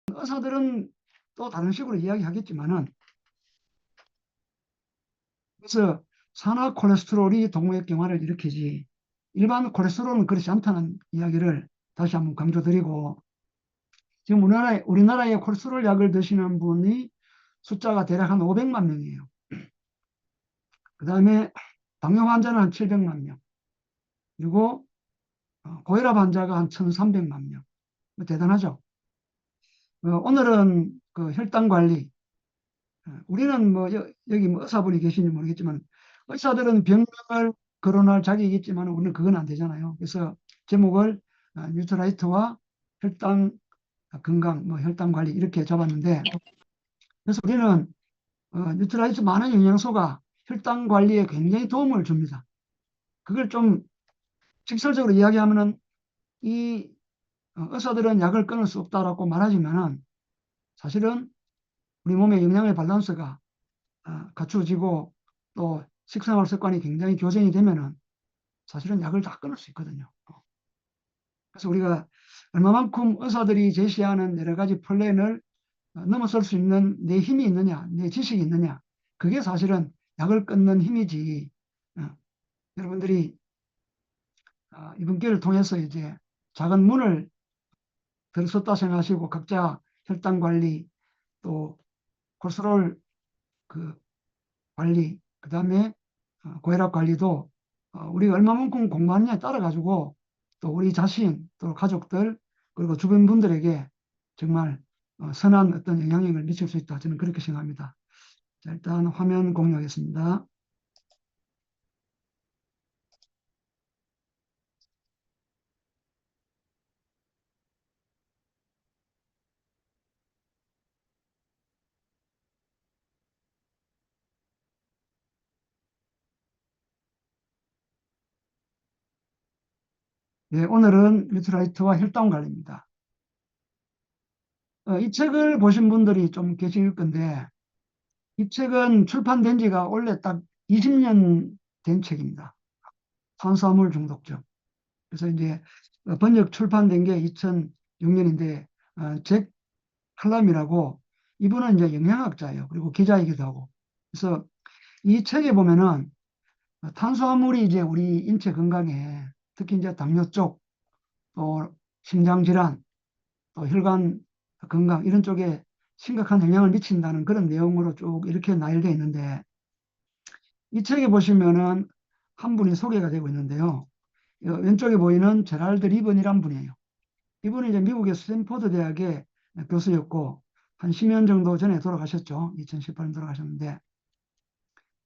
의사들은 또 다른 식으로 이야기하겠지만은, 그래서 산화 콜레스테롤이 동맥경화를 일으키지 일반 콜레스테롤은 그렇지 않다는 이야기를 다시 한번 강조드리고, 지금 우리나라에 콜레스테롤 약을 드시는 분이 숫자가 대략 한 500만 명이에요. 그 다음에 당뇨 환자는 한 700만 명, 그리고 고혈압 환자가 한 1300만 명. 뭐 대단하죠. 오늘은 그 혈당 관리, 우리는 뭐 여기 뭐 의사분이 계신지 모르겠지만 의사들은 병명을 거론할 자격이 있지만 우리는 그건 안 되잖아요. 그래서 제목을 뉴트라이트와 혈당 건강, 뭐 혈당 관리 이렇게 잡았는데, 그래서 우리는 뉴트라이트 많은 영양소가 혈당 관리에 굉장히 도움을 줍니다. 그걸 좀 직설적으로 이야기하면은 이 의사들은 약을 끊을 수 없다라고 말하지만은 사실은 우리 몸의 영양의 밸런스가 갖추어지고 또 식생활 습관이 굉장히 교정이 되면은 사실은 약을 다 끊을 수 있거든요. 그래서 우리가 얼마만큼 의사들이 제시하는 여러 가지 플랜을 넘어설 수 있는 내 힘이 있느냐, 내 지식이 있느냐, 그게 사실은 약을 끊는 힘이지. 여러분들이 이번 기회를 통해서 이제 작은 문을 들었다 생각하시고 각자 혈당 관리, 또 콜레스테롤 그 관리, 그 다음에 고혈압 관리도 우리가 얼마만큼 공부하느냐에 따라 가지고 또 우리 자신, 또 가족들, 그리고 주변 분들에게 정말 선한 어떤 영향력을 미칠 수 있다. 저는 그렇게 생각합니다. 자, 일단 화면 공유하겠습니다. 네, 오늘은 뉴트라이트와 혈당 관리입니다. 이 책을 보신 분들이 좀 계실 건데, 이 책은 출판된 지가 원래 딱 20년 된 책입니다. 탄수화물 중독증. 그래서 이제 번역 출판된 게 2006년인데, 잭 칼럼이라고, 이분은 이제 영양학자예요. 그리고 기자이기도 하고. 그래서 이 책에 보면은 탄수화물이 이제 우리 인체 건강에, 특히 이제 당뇨 쪽, 또 심장 질환, 또 혈관 건강 이런 쪽에 심각한 영향을 미친다는 그런 내용으로 쭉 이렇게 나열되어 있는데, 이 책에 보시면은 한 분이 소개가 되고 있는데요. 왼쪽에 보이는 제랄드 리번이란 분이에요. 이분은 이제 미국의 스탠포드 대학의 교수였고 한 10년 정도 전에 돌아가셨죠. 2018년 돌아가셨는데,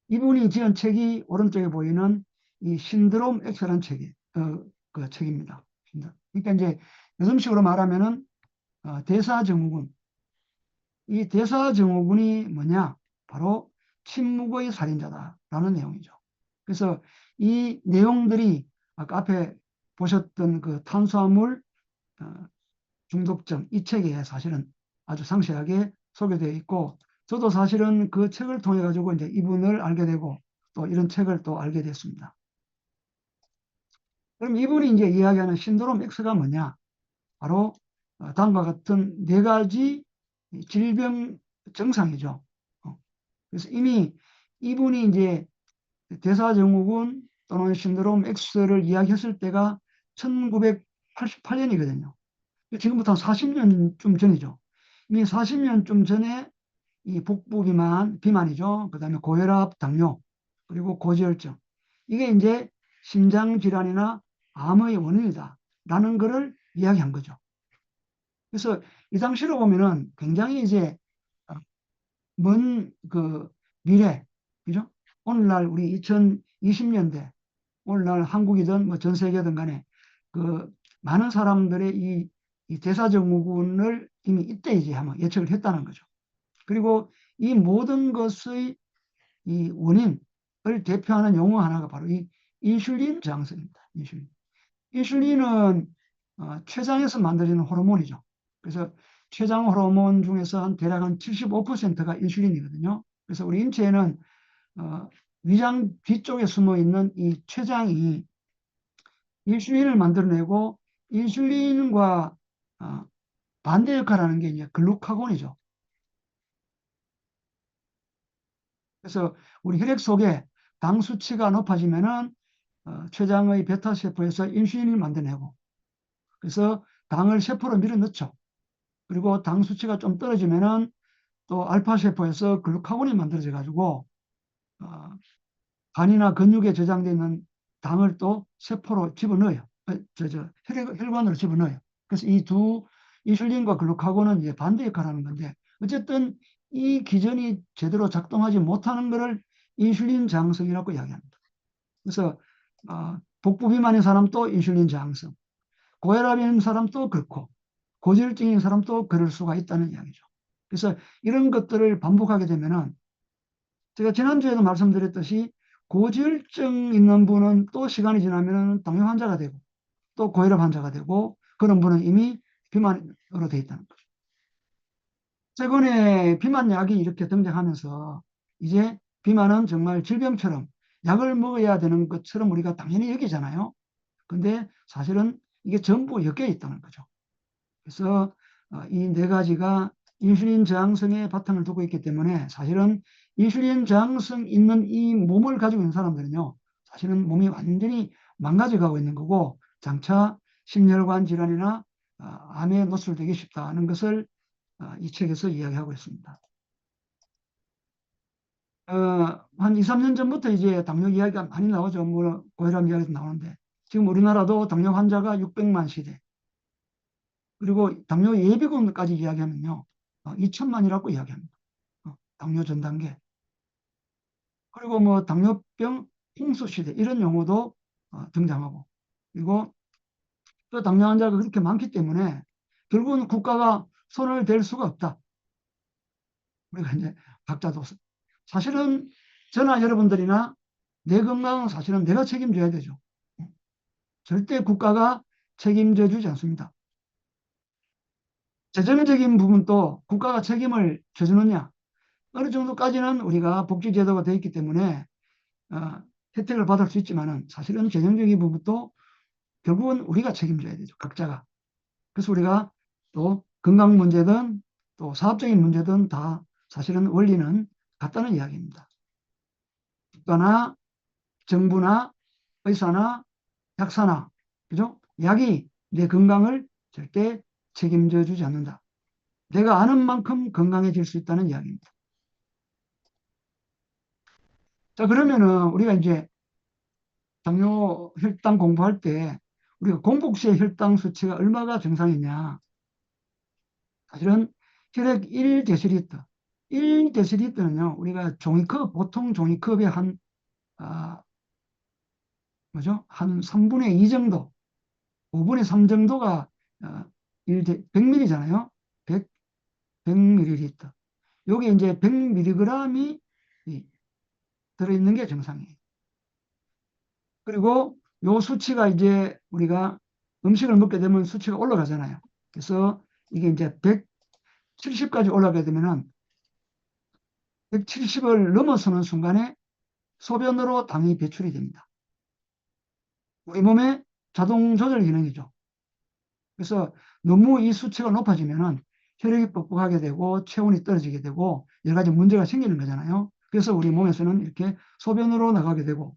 이분이 지은 책이 오른쪽에 보이는 이 신드롬 X라는 그 책입니다. 그러니까 이제 요즘식으로 말하면은 대사증후군. 이 대사증후군이 뭐냐? 바로 침묵의 살인자다라는 내용이죠. 그래서 이 내용들이 아까 앞에 보셨던 그 탄수화물 어, 중독점 이 책에 사실은 아주 상세하게 소개되어 있고, 저도 사실은 그 책을 통해 가지고 이제 이분을 알게 되고 또 이런 책을 또 알게 됐습니다. 그럼 이분이 이제 이야기하는 신드롬 X가 뭐냐? 바로 다음과 같은 네 가지 질병 증상이죠. 그래서 이미 이분이 이제 대사증후군 또는 신드롬 X를 이야기했을 때가 1988년이거든요. 지금부터 한 40년쯤 전이죠. 이미 40년쯤 전에 이 복부 비만이죠. 그 다음에 고혈압, 당뇨, 그리고 고지혈증. 이게 이제 심장 질환이나 암의 원인이다. 라는 것을 이야기한 거죠. 그래서 이 당시로 보면은 굉장히 이제 먼 그 미래, 그죠? 오늘날 우리 2020년대, 오늘날 한국이든 뭐 전 세계든 간에 그 많은 사람들의 이 대사증후군을 이미 이때 이제 한번 예측을 했다는 거죠. 그리고 이 모든 것의 이 원인을 대표하는 용어 하나가 바로 이 인슐린 저항성입니다. 인슐린은 췌장에서 만들어지는 호르몬이죠. 그래서 췌장 호르몬 중에서 대략 한 75%가 인슐린이거든요. 그래서 우리 인체에는 위장 뒤쪽에 숨어 있는 이 췌장이 인슐린을 만들어내고 인슐린과 어, 반대 역할을 하는 게 이제 글루카곤이죠. 그래서 우리 혈액 속에 당 수치가 높아지면은 췌장의 베타 세포에서 인슐린을 만들어내고, 그래서 당을 세포로 밀어넣죠. 그리고 당 수치가 좀 떨어지면은 또 알파 세포에서 글루카곤이 만들어져 가지고 어, 간이나 근육에 저장되어 있는 당을 또 세포로 집어넣어요. 혈관으로 집어넣어요. 그래서 이 두 인슐린과 글루카곤은 이제 반대 역할을 하는 건데, 어쨌든 이 기전이 제대로 작동하지 못하는 것을 인슐린 저항성이라고 이야기합니다. 그래서 복부 비만인 사람도 인슐린 저항성, 고혈압인 사람도 그렇고 고지혈증인 사람도 그럴 수가 있다는 이야기죠. 그래서 이런 것들을 반복하게 되면은, 제가 지난주에도 말씀드렸듯이 고지혈증 있는 분은 또 시간이 지나면 당뇨 환자가 되고 또 고혈압 환자가 되고, 그런 분은 이미 비만으로 돼 있다는 거죠. 최근에 비만약이 이렇게 등장하면서 이제 비만은 정말 질병처럼 약을 먹어야 되는 것처럼 우리가 당연히 여기잖아요. 근데 사실은 이게 전부 엮여 있다는 거죠. 그래서 이 네 가지가 인슐린 저항성에 바탕을 두고 있기 때문에, 사실은 인슐린 저항성 있는 이 몸을 가지고 있는 사람들은요, 사실은 몸이 완전히 망가져 가고 있는 거고, 장차 심혈관 질환이나 암에 노출되기 쉽다는 것을 이 책에서 이야기하고 있습니다. 한 2, 3년 전부터 이제 당뇨 이야기가 많이 나오죠. 뭐 고혈압 이야기도 나오는데, 지금 우리나라도 당뇨 환자가 600만 시대, 그리고 당뇨 예비군까지 이야기하면요, 2천만이라고 이야기합니다. 당뇨 전 단계. 그리고 뭐 당뇨병 홍수 시대 이런 용어도 등장하고, 그리고 또 당뇨 환자가 그렇게 많기 때문에 결국은 국가가 손을 댈 수가 없다. 우리가 이제 각자도 사실은 저나 여러분들이나 내 건강은 사실은 내가 책임져야 되죠. 절대 국가가 책임져 주지 않습니다. 재정적인 부분도 국가가 책임을 져주느냐, 어느 정도까지는 우리가 복지제도가 되어 있기 때문에 혜택을 받을 수 있지만은, 사실은 재정적인 부분도 결국은 우리가 책임져야 되죠. 각자가. 그래서 우리가 또 건강 문제든 또 사업적인 문제든 다 사실은 원리는 같다는 이야기입니다. 국가나 정부나 의사나 약사나, 그죠? 약이 내 건강을 절대 책임져 주지 않는다. 내가 아는 만큼 건강해질 수 있다는 이야기입니다. 자, 그러면은 우리가 이제 당뇨 혈당 공부할 때 우리가 공복 시에 혈당 수치가 얼마가 정상이냐? 사실은 혈액 1데시리터, 1데시리터는요, 우리가 종이컵, 보통 종이컵의 아, 뭐죠? 한 3분의 2 정도, 5분의 3 정도가 100ml잖아요. 100, 100ml. 요게 이제 100mg이 들어있는 게 정상이에요. 그리고 요 수치가 이제 우리가 음식을 먹게 되면 수치가 올라가잖아요. 그래서 이게 이제 170까지 올라가게 되면은 170을 넘어서는 순간에 소변으로 당이 배출이 됩니다. 우리 몸의 자동 조절 기능이죠. 그래서 너무 이 수치가 높아지면은 혈액이 뻑뻑하게 되고 체온이 떨어지게 되고 여러 가지 문제가 생기는 거잖아요. 그래서 우리 몸에서는 이렇게 소변으로 나가게 되고,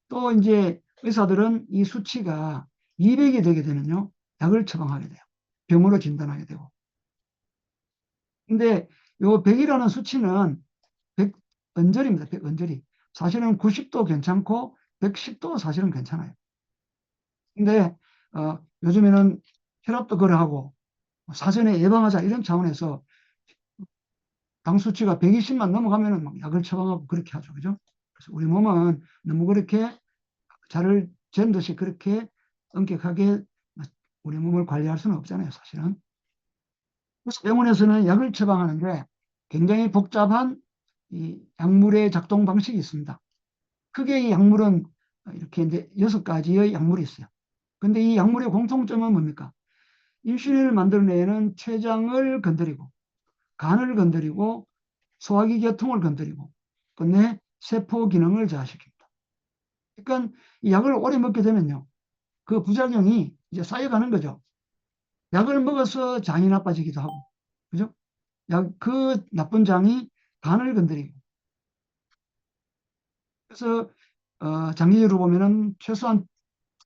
또 이제 의사들은 이 수치가 200이 되게 되면요, 약을 처방하게 돼요. 병으로 진단하게 되고. 근데 요 100이라는 수치는 100 언저리입니다. 100 언저리. 사실은 90도 괜찮고 110도 사실은 괜찮아요. 근데 요즘에는 혈압도 거래하고 사전에 예방하자 이런 차원에서 당 수치가 120만 넘어가면은 막 약을 처방하고 그렇게 하죠. 그죠? 그래서 우리 몸은 너무 그렇게 자를 잰 듯이 그렇게 엄격하게 우리 몸을 관리할 수는 없잖아요, 사실은. 그래서 병원에서는 약을 처방하는데 굉장히 복잡한 이 약물의 작동 방식이 있습니다. 크게 이 약물은 이렇게 이제 6가지의 약물이 있어요. 근데 이 약물의 공통점은 뭡니까? 인슐린을 만들어내는 췌장을 건드리고, 간을 건드리고, 소화기 계통을 건드리고, 끝내 세포 기능을 저하시킵니다. 그러니까 이 약을 오래 먹게 되면요, 그 부작용이 이제 쌓여가는 거죠. 약을 먹어서 장이 나빠지기도 하고, 그죠? 그 나쁜 장이 간을 건드리고. 그래서 장기적으로 보면은 최소한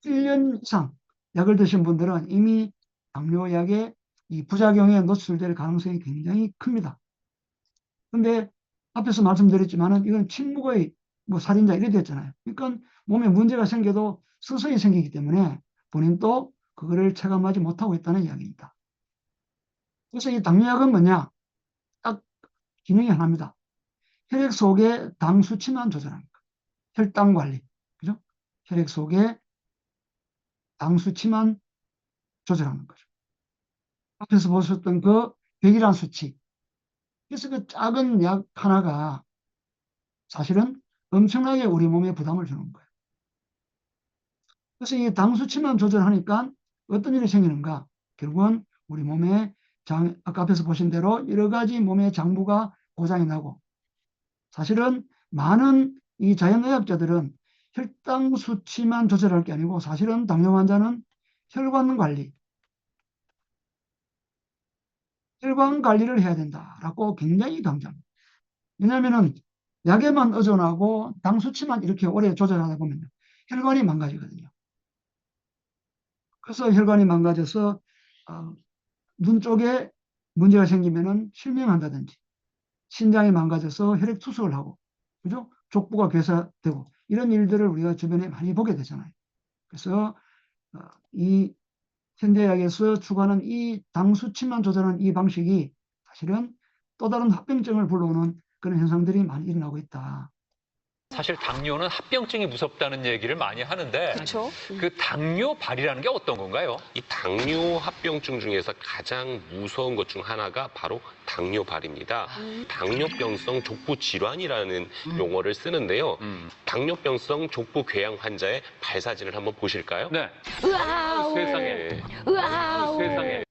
1년 이상 약을 드신 분들은 이미 당뇨약의 이 부작용에 노출될 가능성이 굉장히 큽니다. 근데 앞에서 말씀드렸지만은 이건 침묵의 뭐 살인자 이래 됐잖아요. 그러니까 몸에 문제가 생겨도 서서히 생기기 때문에 본인도 그거를 체감하지 못하고 있다는 이야기입니다. 그래서 이 당뇨약은 뭐냐? 딱 기능이 하나입니다. 혈액 속의 당 수치만 조절합니다. 혈당 관리. 그죠? 혈액 속의 당 수치만 조절하는 거죠. 앞에서 보셨던 그 100이라는 수치. 그래서 그 작은 약 하나가 사실은 엄청나게 우리 몸에 부담을 주는 거예요. 그래서 이 당 수치만 조절하니까 어떤 일이 생기는가? 결국은 우리 몸에 아까 앞에서 보신 대로 여러 가지 몸의 장부가 고장이 나고, 사실은 많은 이 자연의학자들은 혈당 수치만 조절할 게 아니고 사실은 당뇨 환자는 혈관 관리, 혈관 관리를 해야 된다라고 굉장히 강조합니다. 왜냐하면은 약에만 의존하고 당 수치만 이렇게 오래 조절하다 보면 혈관이 망가지거든요. 그래서 혈관이 망가져서 눈 쪽에 문제가 생기면은 실명한다든지, 신장이 망가져서 혈액 투석을 하고, 그죠? 족부가 괴사되고, 이런 일들을 우리가 주변에 많이 보게 되잖아요. 그래서 어, 이 현대약에서 추구하는 이 당 수치만 조절하는 이 방식이 사실은 또 다른 합병증을 불러오는 그런 현상들이 많이 일어나고 있다. 사실 당뇨는 합병증이 무섭다는 얘기를 많이 하는데 그렇죠. 그 당뇨발이라는 게 어떤 건가요? 이 당뇨 합병증 중에서 가장 무서운 것 중 하나가 바로 당뇨발입니다. 당뇨병성 족부 질환이라는 용어를 쓰는데요. 당뇨병성 족부 궤양 환자의 발 사진을 한번 보실까요? 네. 으아우. 세상에. 으아우. 세상에.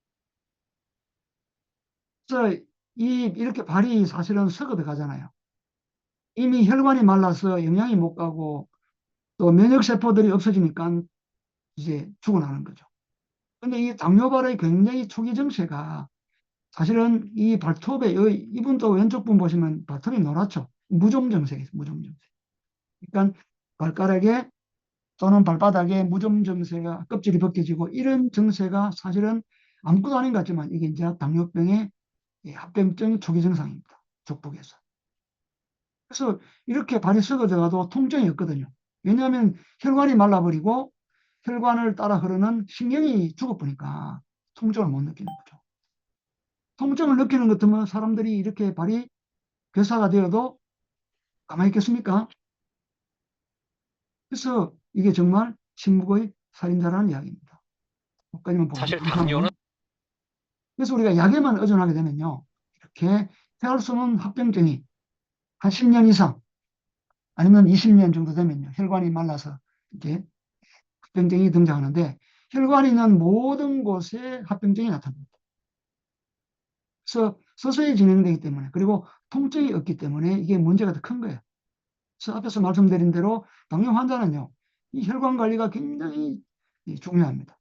그래서 이렇게 발이 사실은 썩어 가잖아요. 이미 혈관이 말라서 영양이 못 가고 또 면역세포들이 없어지니까 이제 죽어나는 거죠. 근데 이 당뇨발의 굉장히 초기 증세가 사실은 이 발톱에, 이분도 왼쪽 분 보시면 발톱이 노랗죠. 무좀 증세예요, 무좀 증세. 그러니까 발가락에 또는 발바닥에 무좀 증세가, 껍질이 벗겨지고 이런 증세가 사실은 아무것도 아닌 것 같지만 이게 이제 당뇨병의 합병증 초기 증상입니다. 족북에서. 그래서 이렇게 발이 썩어져가도 통증이 없거든요. 왜냐하면 혈관이 말라버리고 혈관을 따라 흐르는 신경이 죽어버리니까 통증을 못 느끼는 거죠. 통증을 느끼는 것 같으면 사람들이 이렇게 발이 괴사가 되어도 가만히 있겠습니까? 그래서 이게 정말 침묵의 살인자라는 이야기입니다. 여기까지만 보고 사실 당뇨는 그래서 우리가 약에만 의존하게 되면요, 이렇게 피할 수 없는 합병증이 한 10년 이상 아니면 20년 정도 되면요, 혈관이 말라서 이제 합병증이 등장하는데, 혈관이 있는 모든 곳에 합병증이 나타납니다. 그래서 서서히 진행되기 때문에, 그리고 통증이 없기 때문에 이게 문제가 더 큰 거예요. 그래서 앞에서 말씀드린 대로 당뇨 환자는요, 이 혈관 관리가 굉장히 중요합니다.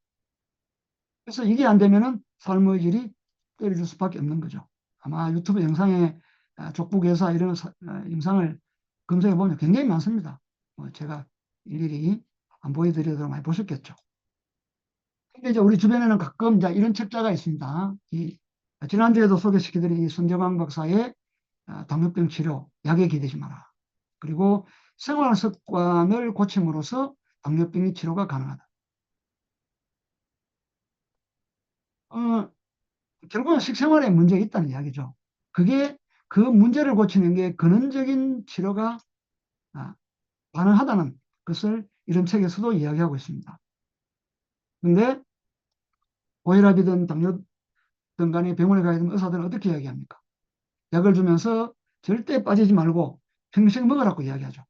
그래서 이게 안 되면은 삶의 질이 떨어질 수밖에 없는 거죠. 아마 유튜브 영상에 족부괴사 이런 영상을 검색해 보면 굉장히 많습니다. 제가 일일이 안 보여드리도록 많이 보셨겠죠. 근데 이제 우리 주변에는 가끔 이제 이런 책자가 있습니다. 지난주에도 소개시켜드린 이 손재광 박사의 당뇨병 치료, 약에 기대지 마라. 그리고 생활 습관을 고침으로써 당뇨병의 치료가 가능하다. 결국은 식생활에 문제가 있다는 이야기죠. 그게 그 문제를 고치는 게 근원적인 치료가 가능하다는 것을 이런 책에서도 이야기하고 있습니다. 근데 고혈압이든 당뇨든 간에 병원에 가야 되면 의사들은 어떻게 이야기합니까? 약을 주면서 절대 빠지지 말고 평생 먹으라고 이야기하죠.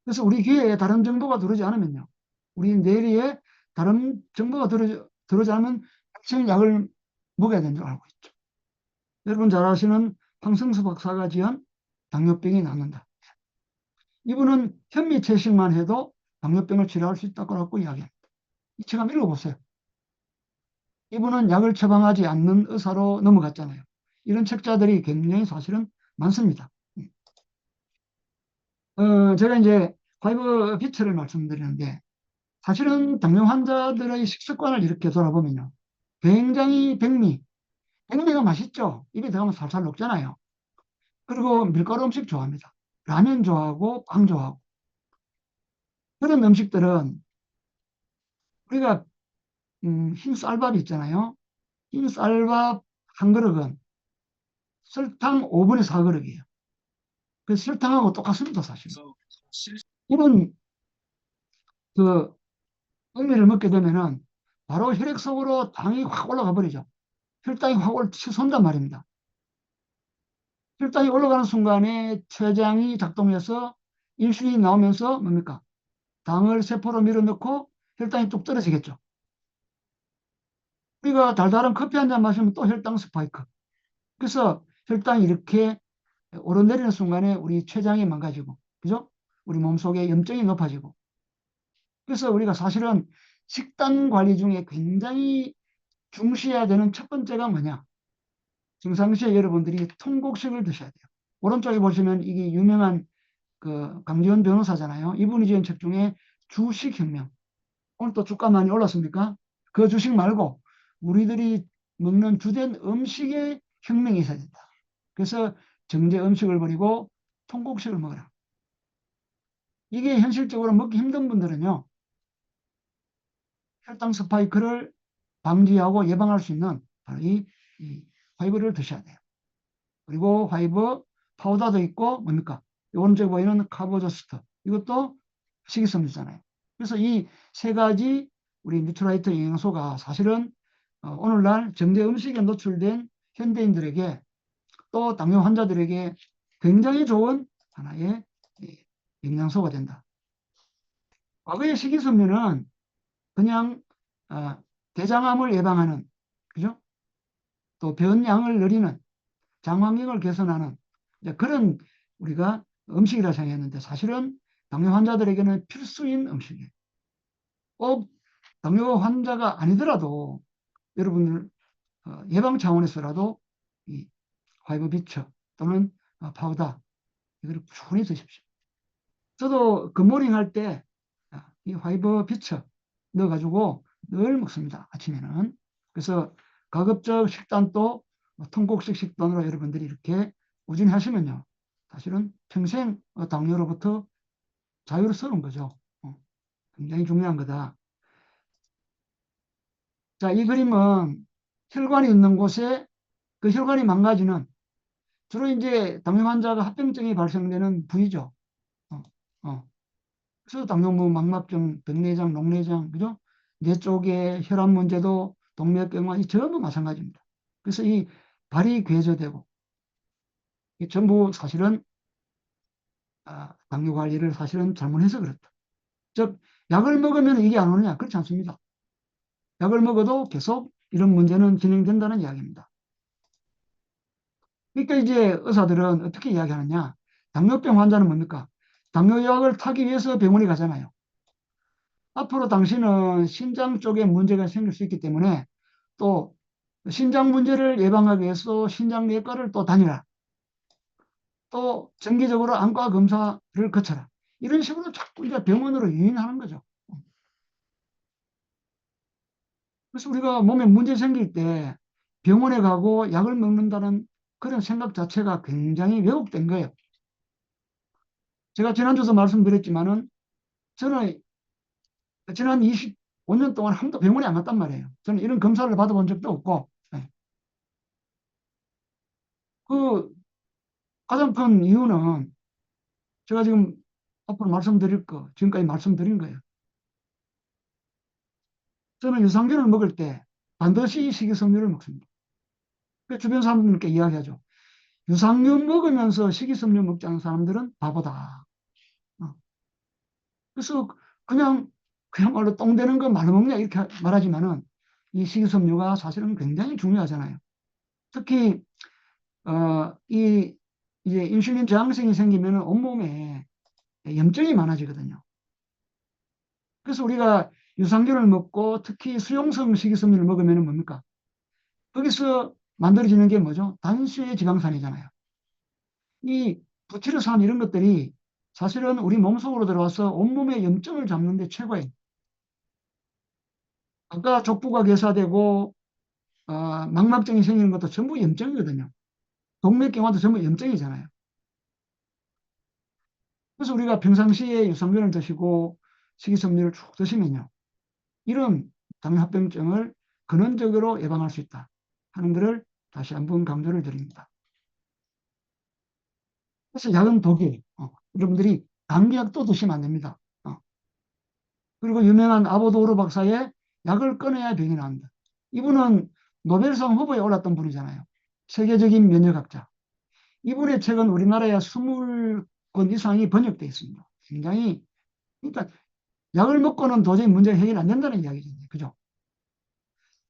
그래서 우리 귀에 다른 정보가 들어오지 않으면요, 우리 뇌리에 다른 정보가 들어오지 않으면 평생 약을 먹어야 되는 줄 알고 있죠. 여러분 잘 아시는 황승수 박사가 지은 당뇨병이 낫는다. 이분은 현미채식만 해도 당뇨병을 치료할 수 있다고 이야기합니다. 이 책 한번 읽어보세요. 이분은 약을 처방하지 않는 의사로 넘어갔잖아요. 이런 책자들이 굉장히 사실은 많습니다. 제가 이제 파이브 비트를 말씀드리는데 사실은 당뇨 환자들의 식습관을 이렇게 돌아보면요. 굉장히 백미가 맛있죠. 입에 들어가면 살살 녹잖아요. 그리고 밀가루 음식 좋아합니다. 라면 좋아하고 빵 좋아하고. 그런 음식들은 우리가 흰 쌀밥 있잖아요. 흰 쌀밥 한 그릇은 설탕 5분의 4그릇이에요. 그 설탕하고 똑같습니다, 사실. 이런 그 백미를 먹게 되면은 바로 혈액 속으로 당이 확 올라가 버리죠. 혈당이 확 치솟는단 말입니다. 혈당이 올라가는 순간에 췌장이 작동해서 인슐린이 나오면서 뭡니까? 당을 세포로 밀어넣고 혈당이 뚝 떨어지겠죠. 우리가 달달한 커피 한 잔 마시면 또 혈당 스파이크. 그래서 혈당이 이렇게 오르내리는 순간에 우리 췌장이 망가지고, 그죠? 우리 몸속에 염증이 높아지고. 그래서 우리가 사실은 식단 관리 중에 굉장히 중시해야 되는 첫 번째가 뭐냐? 평상시에 여러분들이 통곡식을 드셔야 돼요. 오른쪽에 보시면 이게 유명한 그 강지원 변호사잖아요. 이분이 지은 책 중에 주식혁명. 오늘 또 주가 많이 올랐습니까? 그 주식 말고 우리들이 먹는 주된 음식의 혁명이 있어야 된다. 그래서 정제 음식을 버리고 통곡식을 먹어라. 이게 현실적으로 먹기 힘든 분들은요. 혈당 스파이크를 방지하고 예방할 수 있는 바로 이 화이브를 드셔야 돼요. 그리고 화이브 파우더도 있고 뭡니까? 오른쪽에 보이는 카보저스트. 이것도 식이섬유잖아요. 그래서 이 세 가지 우리 뉴트라이트 영양소가 사실은 오늘날 정제 음식에 노출된 현대인들에게 또 당뇨 환자들에게 굉장히 좋은 하나의 영양소가 된다. 과거의 식이섬유는 그냥 대장암을 예방하는, 그죠? 또 변양을 늘리는, 장 환경을 개선하는 그런 우리가 음식이라 생각했는데 사실은 당뇨 환자들에게는 필수인 음식이에요. 꼭 당뇨 환자가 아니더라도 여러분들 예방 차원에서라도 이 화이브 비처 또는 파우더 이걸 꾸준히 드십시오. 저도 굿모닝 할 때 이 화이브 비처 넣어가지고 늘 먹습니다. 아침에는. 그래서 가급적 식단도 통곡식 식단으로 여러분들이 이렇게 꾸준히 하시면요. 사실은 평생 당뇨로부터 자유로운 거죠. 굉장히 중요한 거다. 자, 이 그림은 혈관이 있는 곳에 그 혈관이 망가지는 주로 이제 당뇨 환자가 합병증이 발생되는 부위죠. 어, 어. 그래서 당뇨무, 망막증, 백내장, 녹내장, 그죠? 뇌 쪽에 혈압 문제도 동맥경화 이 전부 마찬가지입니다. 그래서 이 발이 괴조되고 이 전부 사실은 당뇨 관리를 사실은 잘못해서 그렇다. 즉 약을 먹으면 이게 안 오느냐? 그렇지 않습니다. 약을 먹어도 계속 이런 문제는 진행된다는 이야기입니다. 그러니까 이제 의사들은 어떻게 이야기하느냐? 당뇨병 환자는 뭡니까? 당뇨약을 타기 위해서 병원에 가잖아요. 앞으로 당신은 신장 쪽에 문제가 생길 수 있기 때문에 또 신장 문제를 예방하기 위해서 신장내과를 또 다니라. 또 정기적으로 안과 검사를 거쳐라. 이런 식으로 자꾸 우리가 병원으로 유인하는 거죠. 그래서 우리가 몸에 문제 생길 때 병원에 가고 약을 먹는다는 그런 생각 자체가 굉장히 왜곡된 거예요. 제가 지난주도 말씀드렸지만은 저는 지난 25년 동안 한 번도 병원에 안 갔단 말이에요. 저는 이런 검사를 받아본 적도 없고. 네. 그 가장 큰 이유는 제가 지금 앞으로 말씀드릴 거, 지금까지 말씀드린 거예요. 저는 유산균을 먹을 때 반드시 식이섬유를 먹습니다. 그 주변 사람들께 이야기하죠. 유산균 먹으면서 식이섬유 먹지 않는 사람들은 바보다. 그래서 그냥말로 똥 되는 거 말로 먹냐 이렇게 말하지만은 이 식이섬유가 사실은 굉장히 중요하잖아요. 특히 이 이제 인슐린 저항성이 생기면 온몸에 염증이 많아지거든요. 그래서 우리가 유산균을 먹고 특히 수용성 식이섬유를 먹으면 뭡니까? 거기서 만들어지는 게 뭐죠? 단수의 지방산이잖아요. 이 부티르산 이런 것들이 사실은 우리 몸속으로 들어와서 온몸의 염증을 잡는 데 최고예요. 아까 족부가 괴사되고 망막증이 생기는 것도 전부 염증이거든요. 동맥경화도 전부 염증이잖아요. 그래서 우리가 평상시에 유산균을 드시고 식이섬유를 쭉 드시면요, 이런 당뇨합병증을 근원적으로 예방할 수 있다 하는 것을 다시 한번 강조를 드립니다. 그래서 약은 독이 여러분들이 감기약도 드시면 안 됩니다. 그리고 유명한 아보도르 박사의 약을 끊어야 병이 나온다. 이분은 노벨상 후보에 올랐던 분이잖아요. 세계적인 면역학자. 이분의 책은 우리나라에 20권 이상이 번역되어 있습니다. 굉장히, 그러니까 약을 먹고는 도저히 문제가 해결 안 된다는 이야기죠. 그죠?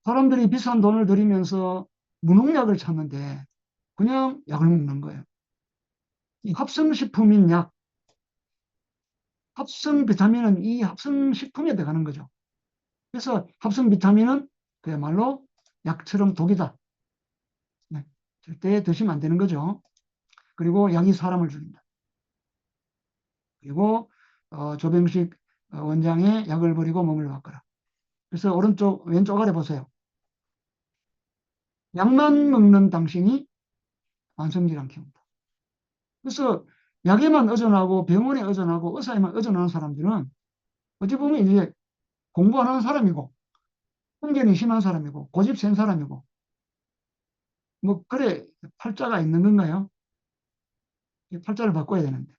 사람들이 비싼 돈을 들이면서 무농약을 찾는데 그냥 약을 먹는 거예요. 이 합성식품인 약, 합성 비타민은 이 합성식품에 들어가는 거죠. 그래서 합성 비타민은 그야말로 약처럼 독이다. 네, 절대 드시면 안 되는 거죠. 그리고 약이 사람을 죽인다. 그리고 조병식 원장의 약을 버리고 몸을 바꿔라. 그래서 왼쪽 아래 보세요. 약만 먹는 당신이 만성질환 키운다. 그래서 약에만 의존하고 병원에 의존하고 의사에만 의존하는 사람들은 어찌 보면 이제 공부 안 하는 사람이고 편견이 심한 사람이고 고집 센 사람이고 뭐 그래 팔자가 있는 건가요? 이 팔자를 바꿔야 되는데.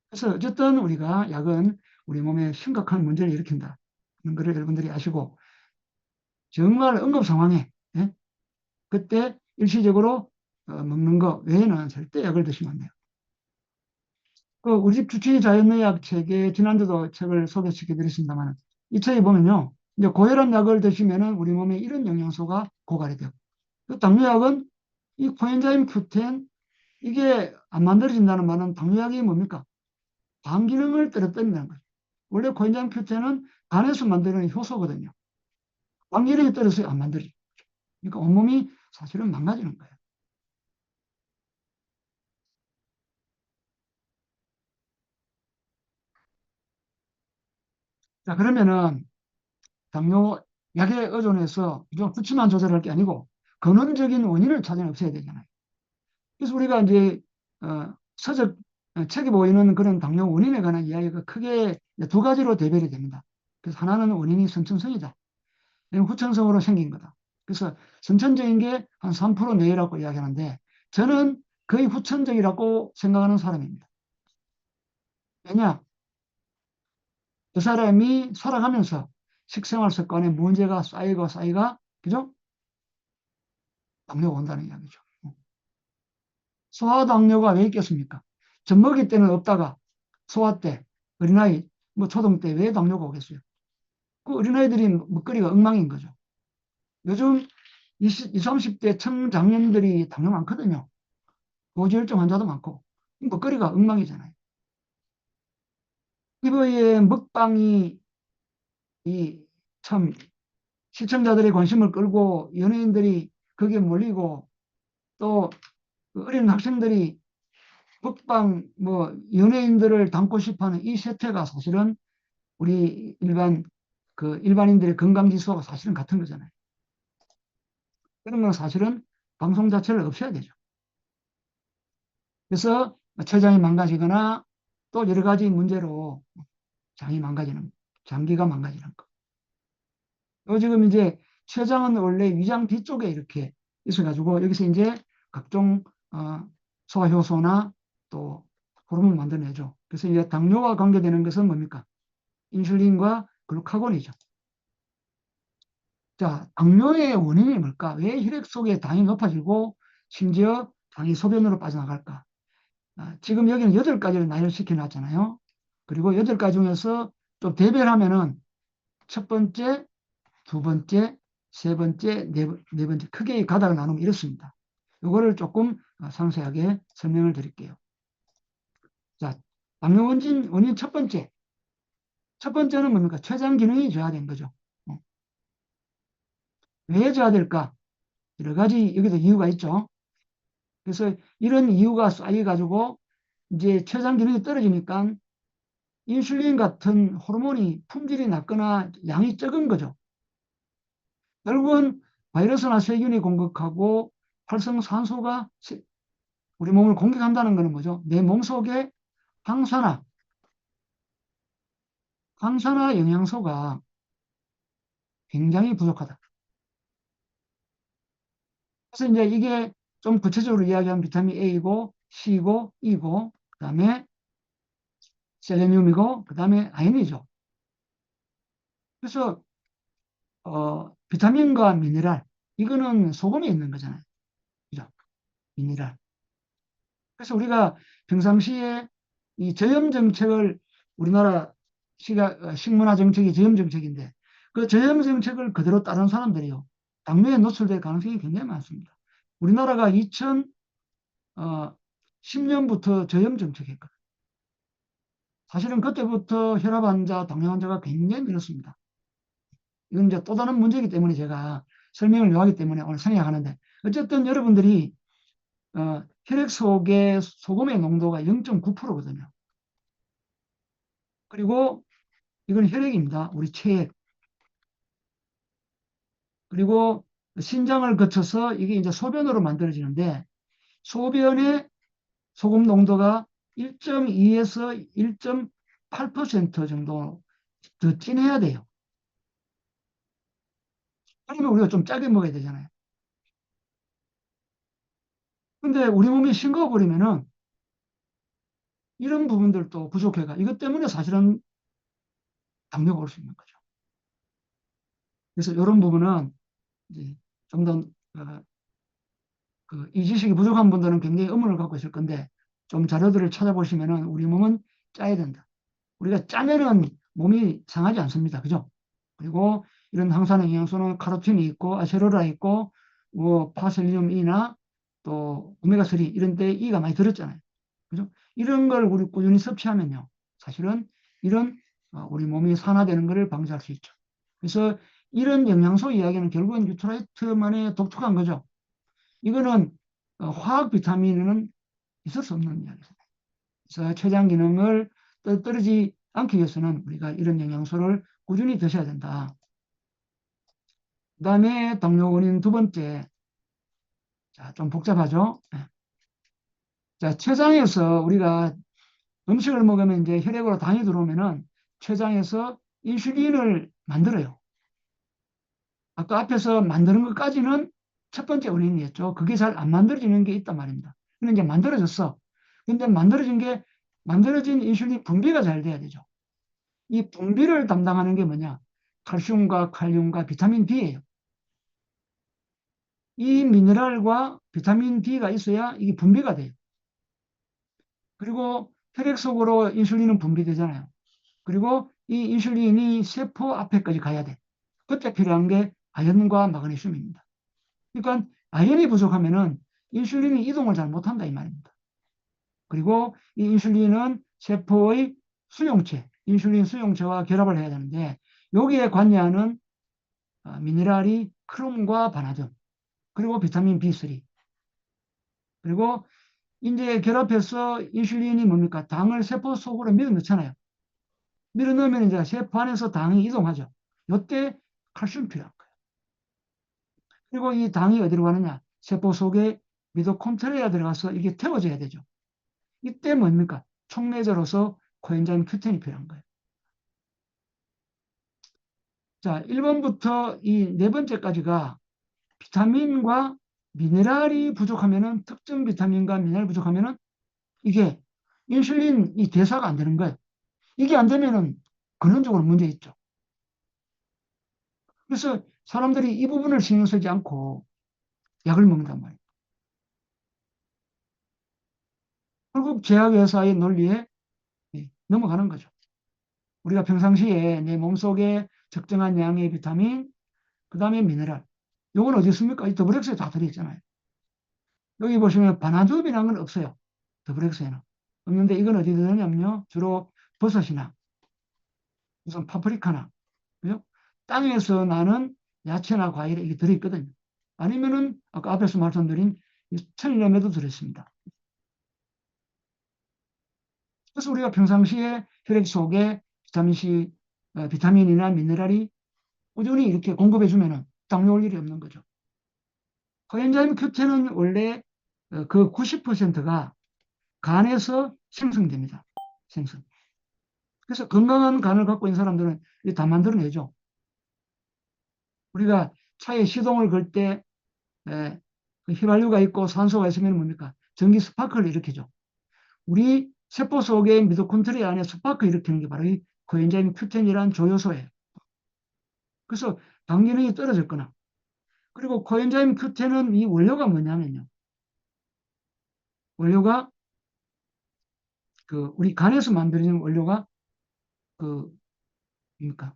그래서 어쨌든 우리가 약은 우리 몸에 심각한 문제를 일으킨다 하는 것을 여러분들이 아시고 정말 응급 상황에 그때 일시적으로 먹는 거 외에는 절대 약을 드시면 안 돼요. 그 우리 집 주치의 자연의학 책에 지난주도 책을 소개시켜 드렸습니다만 이 책에 보면요. 이제 고혈압 약을 드시면은 우리 몸에 이런 영양소가 고갈이 돼요. 그 당뇨약은 이 코엔자임 Q10 이게 안 만들어진다는 말은 당뇨약이 뭡니까? 간 기능을 떨어뜨린다는 거죠. 원래 코엔자임 Q10은 간에서 만드는 효소거든요. 간 기능이 떨어져서 안 만들어지죠. 그러니까 온몸이 사실은 망가지는 거예요. 자, 그러면은 당뇨 약에 의존해서 수치만 조절할 게 아니고 근원적인 원인을 찾아 없애야 되잖아요. 그래서 우리가 이제 서적 책에 보이는 그런 당뇨 원인에 관한 이야기가 크게 두 가지로 대별이 됩니다. 그래서 하나는 원인이 선천성이다. 후천성으로 생긴 거다. 그래서 선천적인 게 한 3% 내외라고 이야기하는데 저는 거의 후천적이라고 생각하는 사람입니다. 왜냐? 그 사람이 살아가면서 식생활 습관에 문제가 쌓이고 쌓이가, 그죠? 당뇨가 온다는 이야기죠. 소아당뇨가 왜 있겠습니까? 젖먹이 때는 없다가 소아 때, 어린아이, 뭐 초등 때 왜 당뇨가 오겠어요? 그 어린아이들이 먹거리가 엉망인 거죠. 요즘 20, 30대 청장년들이 당뇨 많거든요. 고지혈증 환자도 많고 먹거리가 엉망이잖아요. 이거에 먹방이 참 시청자들의 관심을 끌고 연예인들이 거기에 몰리고 또 어린 학생들이 먹방 뭐 연예인들을 닮고 싶어하는 이 세태가 사실은 우리 일반인들의 건강 지수하고 사실은 같은 거잖아요. 그런 건 사실은 방송 자체를 없애야 되죠. 그래서 췌장이 망가지거나 또 여러 가지 문제로 장기가 망가지는 거. 요 지금 이제 췌장은 원래 위장 뒤쪽에 이렇게 있어가지고 여기서 이제 각종 소화효소나 또 호르몬을 만들어내죠. 그래서 이제 당뇨와 관계되는 것은 뭡니까? 인슐린과 글루카곤이죠. 자, 당뇨의 원인이 뭘까? 왜 혈액 속에 당이 높아지고 심지어 당이 소변으로 빠져나갈까? 지금 여기는 8가지를 나열시켜 놨잖아요. 그리고 8가지 중에서 좀 대별하면은 첫 번째, 두 번째, 세 번째, 네 번째 크게 가닥을 나누면 이렇습니다. 이거를 조금 상세하게 설명을 드릴게요. 자, 당뇨 원인 첫 번째. 첫 번째는 뭡니까? 췌장 기능이 저하된 거죠. 왜 저하될까? 여러 가지 여기도 이유가 있죠. 그래서 이런 이유가 쌓여가지고 이제 췌장 기능이 떨어지니까 인슐린 같은 호르몬이 품질이 낮거나 양이 적은 거죠. 결국은 바이러스나 세균이 공격하고 활성산소가 우리 몸을 공격한다는 것은 뭐죠? 내 몸속에 항산화 영양소가 굉장히 부족하다. 그래서 이제 이게 좀 구체적으로 이야기하면 비타민 A고 C고 E고 그다음에 셀레늄이고 그다음에 아연이죠. 그래서 비타민과 미네랄 이거는 소금에 있는 거잖아요. 그죠? 미네랄. 그래서 우리가 평상시에 이 저염 정책을 우리나라 식문화 정책이 저염 정책인데 그 저염 정책을 그대로 따른 사람들이요. 당뇨에 노출될 가능성이 굉장히 많습니다. 우리나라가 2010년부터 저염 정책했거든요. 사실은 그때부터 혈압 환자, 당뇨 환자가 굉장히 늘었습니다. 이건 이제 또 다른 문제이기 때문에 제가 설명을 요하기 때문에 오늘 생략하는데 어쨌든 여러분들이 혈액 속의 소금의 농도가 0.9%거든요. 그리고 이건 혈액입니다. 우리 체액. 그리고 신장을 거쳐서 이게 이제 소변으로 만들어지는데 소변의 소금 농도가 1.2에서 1.8% 정도 더 진해야 돼요. 그러면 우리가 좀 짜게 먹어야 되잖아요. 근데 우리 몸이 싱거워버리면은 이런 부분들도 부족해가 이것 때문에 사실은 당뇨가 올 수 있는 거죠. 그래서 이런 부분은 이제 좀 더 이 지식이 부족한 분들은 굉장히 의문을 갖고 있을 건데 좀 자료들을 찾아보시면은 우리 몸은 짜야 된다. 우리가 짜면은 몸이 상하지 않습니다. 그죠? 그리고 이런 항산 영양소는 카로틴이 있고 아세로라 있고 뭐 파셀리움 E나 또 오메가3 이런 데 E가 많이 들었잖아요. 그죠? 이런 걸 우리 꾸준히 섭취하면요. 사실은 이런 우리 몸이 산화되는 것을 방지할 수 있죠. 그래서 이런 영양소 이야기는 결국은 뉴트라이트만의 독특한 거죠. 이거는 화학 비타민은 있을 수 없는 이야기입니다. 그래서 췌장 기능을 떨어지지 않기 위해서는 우리가 이런 영양소를 꾸준히 드셔야 된다. 그 다음에 당뇨 원인 두 번째. 자, 좀 복잡하죠? 네. 자, 췌장에서 우리가 음식을 먹으면 이제 혈액으로 당이 들어오면은 췌장에서 인슐린을 만들어요. 아까 앞에서 만드는 것까지는 첫 번째 원인이었죠. 그게 잘 안 만들어지는 게 있단 말입니다. 근데 이제 만들어졌어. 근데 만들어진 인슐린 분비가 잘 돼야 되죠. 이 분비를 담당하는 게 뭐냐? 칼슘과 칼륨과 비타민 B예요. 이 미네랄과 비타민 B가 있어야 이게 분비가 돼요. 그리고 혈액 속으로 인슐린은 분비되잖아요. 그리고 이 인슐린이 세포 앞에까지 가야 돼. 그때 필요한 게 아연과 마그네슘입니다. 그러니까 아연이 부족하면은 인슐린이 이동을 잘 못한다 이 말입니다. 그리고 이 인슐린은 세포의 수용체, 인슐린 수용체와 결합을 해야 되는데 여기에 관여하는 미네랄이 크롬과 바나딘, 그리고 비타민 B3. 그리고 이제 결합해서 인슐린이 뭡니까? 당을 세포 속으로 밀어 넣잖아요. 밀어 넣으면 이제 세포 안에서 당이 이동하죠. 이때 칼슘이 필요한 거예요. 그리고 이 당이 어디로 가느냐? 세포 속에 미토콘드리아에 들어가서 이게 태워져야 되죠. 이때 뭡니까? 촉매제로서 코엔자임 Q10이 필요한 거예요. 자, 1번부터 이 네 번째까지가 비타민과 미네랄이 부족하면은 특정 비타민과 미네랄이 부족하면은 이게 인슐린이 대사가 안 되는 거예요. 이게 안 되면은 근원적으로 문제 있죠. 그래서 사람들이 이 부분을 신경 쓰지 않고 약을 먹는단 말이에요. 결국 제약회사의 논리에 넘어가는 거죠. 우리가 평상시에 내 몸속에 적정한 양의 비타민, 그 다음에 미네랄. 요건 어디 있습니까? 이 더블엑스에 다 들어있잖아요. 여기 보시면 바나듐이라는 건 없어요. 더블엑스에는. 없는데 이건 어디 들어있냐면요. 주로 버섯이나 무슨 파프리카나, 그죠? 땅에서 나는 야채나 과일에 이게 들어있거든요. 아니면은 아까 앞에서 말씀드린 이 천일염에도 들어있습니다. 그래서 우리가 평상시에 혈액 속에 비타민C, 비타민이나 미네랄이 꾸준히 이렇게 공급해주면 당뇨 올 일이 없는 거죠. 코엔자임 Q10은 원래 그 90%가 간에서 생성됩니다. 생성. 그래서 건강한 간을 갖고 있는 사람들은 이게 다 만들어내죠. 우리가 차에 시동을 걸 때 그 휘발유가 있고 산소가 있으면 뭡니까? 전기 스파크를 일으키죠. 우리 세포 속의 미토콘드리아 안에 스파크 일으키는 게 바로 이 코엔자임 Q10이라는 조효소예요. 그래서 당 기능이 떨어졌거나, 그리고 코엔자임 Q10은 이 원료가 뭐냐면요. 원료가 그 우리 간에서 만들어지는 원료가 그 뭡니까?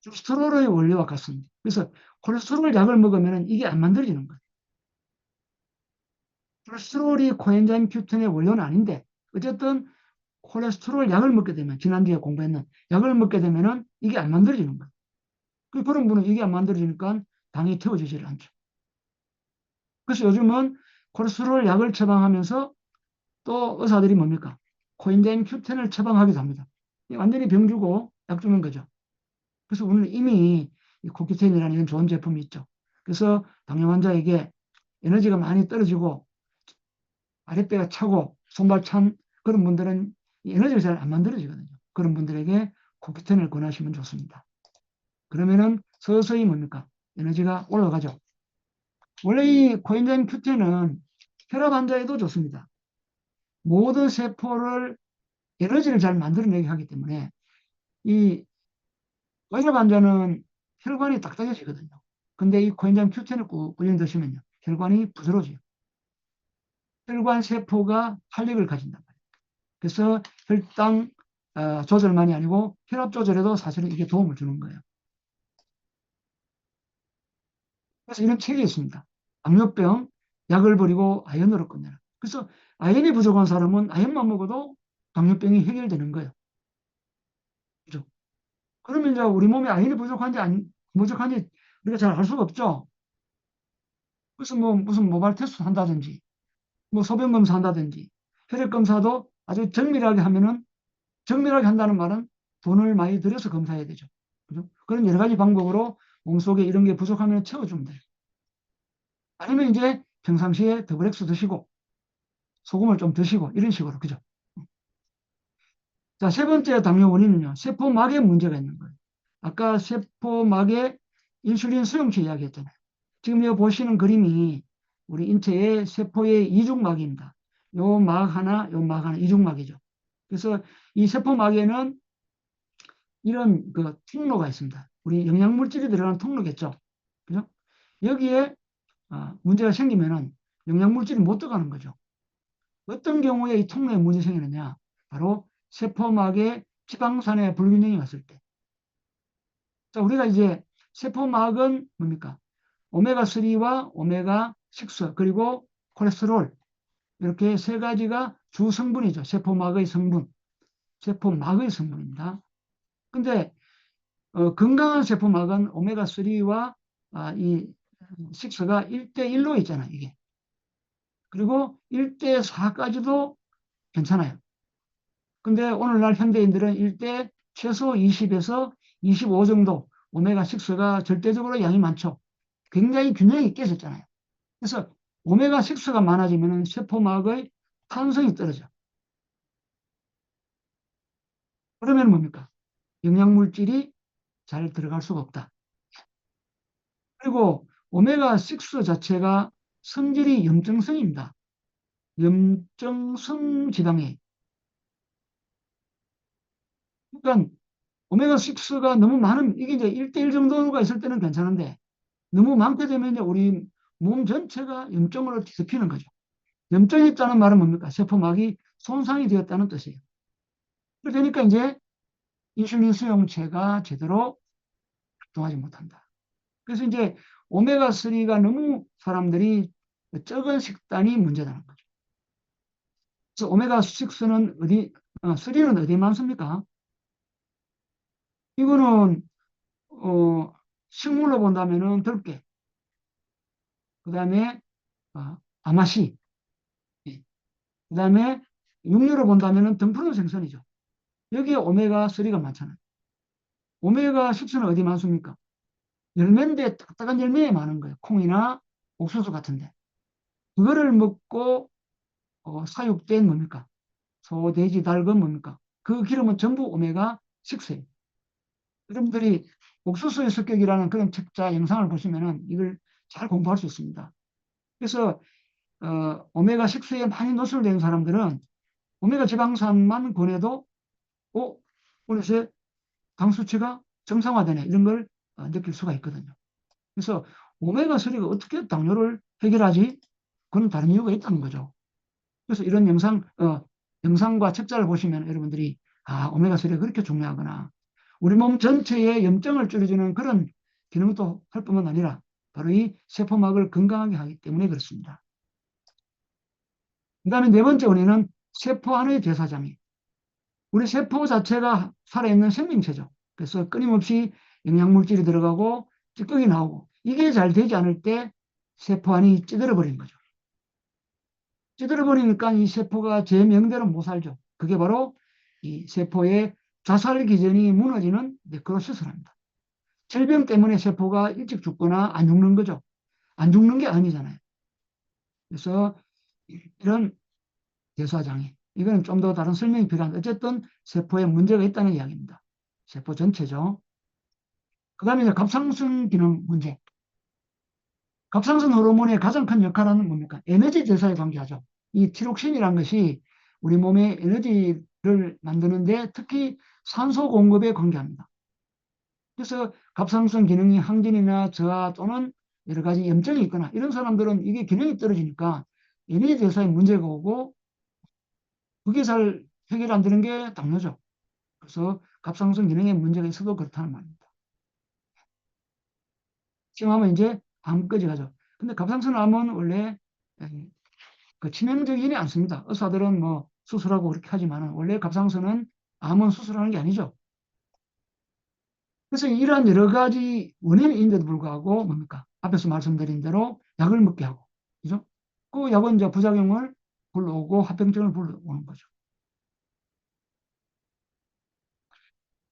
콜레스테롤의 원료와 같습니다. 그래서 콜레스테롤 약을 먹으면 이게 안 만들어지는 거예요. 콜레스테롤이 코엔자임 Q10의 원료는 아닌데 어쨌든 콜레스테롤 약을 먹게 되면, 지난주에 공부했는 약을 먹게 되면은 이게 안 만들어지는 거예요. 그런 분은 이게 안 만들어지니까 당이 태워지질 않죠. 그래서 요즘은 콜레스테롤 약을 처방하면서 또 의사들이 뭡니까? 코엔자임 Q10을 처방하기도 합니다. 완전히 병 주고 약 주는 거죠. 그래서 우리는 이미 이 코큐텐이라는 이런 좋은 제품이 있죠. 그래서 당뇨 환자에게 에너지가 많이 떨어지고 아랫배가 차고 손발 찬 그런 분들은 이 에너지가 잘 안 만들어지거든요. 그런 분들에게 코큐텐을 권하시면 좋습니다. 그러면은 서서히 뭡니까? 에너지가 올라가죠. 원래 이 코엔자임 Q10은 혈압 환자에도 좋습니다. 모든 세포를 에너지를 잘 만들어내게 하기 때문에 이 혈압 환자는 혈관이 딱딱해지거든요. 근데 이 코엔자임 Q10을 꾸준히 드시면요. 혈관이 부드러워져요. 혈관 세포가 활력을 가진단 말이에요. 그래서 혈당 조절만이 아니고 혈압 조절에도 사실은 이게 도움을 주는 거예요. 그래서 이런 책이 있습니다. 당뇨병, 약을 버리고 아연으로 끝내라. 그래서 아연이 부족한 사람은 아연만 먹어도 당뇨병이 해결되는 거예요. 그죠? 그러면 이제 우리 몸에 아연이 부족한지 안 부족한지 우리가 잘 알 수가 없죠. 그래서 뭐 무슨 모발 테스트 한다든지, 뭐 소변 검사 한다든지, 혈액 검사도 아주 정밀하게 하면은, 정밀하게 한다는 말은 돈을 많이 들여서 검사해야 되죠. 그죠? 그런 여러 가지 방법으로 몸속에 이런 게 부족하면 채워주면 돼요. 아니면 이제 평상시에 더블엑스 드시고 소금을 좀 드시고 이런 식으로. 그죠? 자, 세 번째 당뇨 원인은요. 세포막에 문제가 있는 거예요. 아까 세포막에 인슐린 수용체 이야기했잖아요. 지금 여기 보시는 그림이 우리 인체의 세포의 이중막입니다. 요 막 하나, 요 막 하나, 이중막이죠. 그래서 이 세포막에는 이런 그 통로가 있습니다. 우리 영양물질이 들어가는 통로겠죠. 그죠? 여기에 문제가 생기면은 영양물질이 못 들어가는 거죠. 어떤 경우에 이 통로에 문제 생기느냐? 바로 세포막에 지방산의 불균형이 왔을 때. 자, 우리가 이제 세포막은 뭡니까? 오메가3와 오메가6 그리고 콜레스테롤, 이렇게 세 가지가 주 성분이죠. 세포막의 성분. 세포막의 성분입니다. 근데 건강한 세포막은 오메가3와 이 6가 1대1로 있잖아요. 이게. 그리고 1대4까지도 괜찮아요. 근데 오늘날 현대인들은 1대 최소 20에서 25 정도 오메가6가 절대적으로 양이 많죠. 굉장히 균형이 깨졌잖아요. 그래서 오메가6가 많아지면 세포막의 탄성이 떨어져. 그러면 뭡니까? 영양물질이 잘 들어갈 수가 없다. 그리고 오메가6 자체가 성질이 염증성입니다. 염증성 지방이에요. 그러니까 오메가6가 너무 많은, 이게 이제 1대1 정도가 있을 때는 괜찮은데 너무 많게 되면 이제 우리 몸 전체가 염증으로 뒤덮이는 거죠. 염증이 있다는 말은 뭡니까? 세포막이 손상이 되었다는 뜻이에요. 그러니까 이제 인슐린 수용체가 제대로 작동하지 못한다. 그래서 이제 오메가3가 너무 사람들이 적은 식단이 문제라는 거죠. 그래서 오메가6는 어디, 3는 어디에 많습니까? 이거는, 식물로 본다면은 들깨, 그 다음에 아마시, 예. 그 다음에 육류로 본다면 등푸른 생선이죠. 여기에 오메가3가 많잖아요. 오메가6는 어디 많습니까? 열매인데 딱딱한 열매에 많은 거예요. 콩이나 옥수수 같은데. 그거를 먹고 사육된 뭡니까? 소, 돼지, 닭은 뭡니까? 그 기름은 전부 오메가6예요. 여러분들이 옥수수의 습격이라는 그런 책자 영상을 보시면은 이걸 잘 공부할 수 있습니다. 그래서 오메가6에 많이 노출된 사람들은 오메가 지방산만 권해도 어느새 당 수치가 정상화되네 이런 걸 느낄 수가 있거든요. 그래서 오메가3가 어떻게 당뇨를 해결하지? 그건 다른 이유가 있다는 거죠. 그래서 이런 영상과 책자를 보시면 여러분들이 오메가3가 그렇게 중요하구나. 우리 몸 전체의 염증을 줄여주는 그런 기능도 할 뿐만 아니라 바로 이 세포막을 건강하게 하기 때문에 그렇습니다. 그 다음에 네 번째 원인은 세포 안의 대사장애. 우리 세포 자체가 살아있는 생명체죠. 그래서 끊임없이 영양물질이 들어가고 찌꺼기 나오고 이게 잘 되지 않을 때 세포 안이 찌들어 버리는 거죠. 찌들어 버리니까 이 세포가 제 명대로 못 살죠. 그게 바로 이 세포의 자살 기전이 무너지는 네크로시스랍니다. 질병 때문에 세포가 일찍 죽거나 안 죽는 거죠. 안 죽는 게 아니잖아요. 그래서 이런 대사장애, 이거는 좀 더 다른 설명이 필요한데 어쨌든 세포에 문제가 있다는 이야기입니다. 세포 전체죠. 그 다음에 이제 갑상선 기능 문제. 갑상선 호르몬의 가장 큰 역할은 뭡니까? 에너지 대사에 관계하죠. 이 티록신이라는 것이 우리 몸의 에너지를 만드는데 특히 산소 공급에 관계합니다. 그래서 갑상선 기능이 항진이나 저하 또는 여러 가지 염증이 있거나 이런 사람들은 이게 기능이 떨어지니까 에너지 대사에 문제가 오고 그게 잘 해결 안 되는 게 당뇨죠. 그래서 갑상선 기능에 문제가 있어도 그렇다는 말입니다. 지금 하면 이제 암까지 가죠. 근데 갑상선 암은 원래 그 치명적이지 않습니다. 의사들은 뭐 수술하고 그렇게 하지만 원래 갑상선은 암은 수술하는 게 아니죠. 그래서 이러한 여러 가지 원인인데도 불구하고 뭡니까? 앞에서 말씀드린 대로 약을 먹게 하고, 그죠? 그 약은 이제 부작용을 불러오고 합병증을 불러오는 거죠.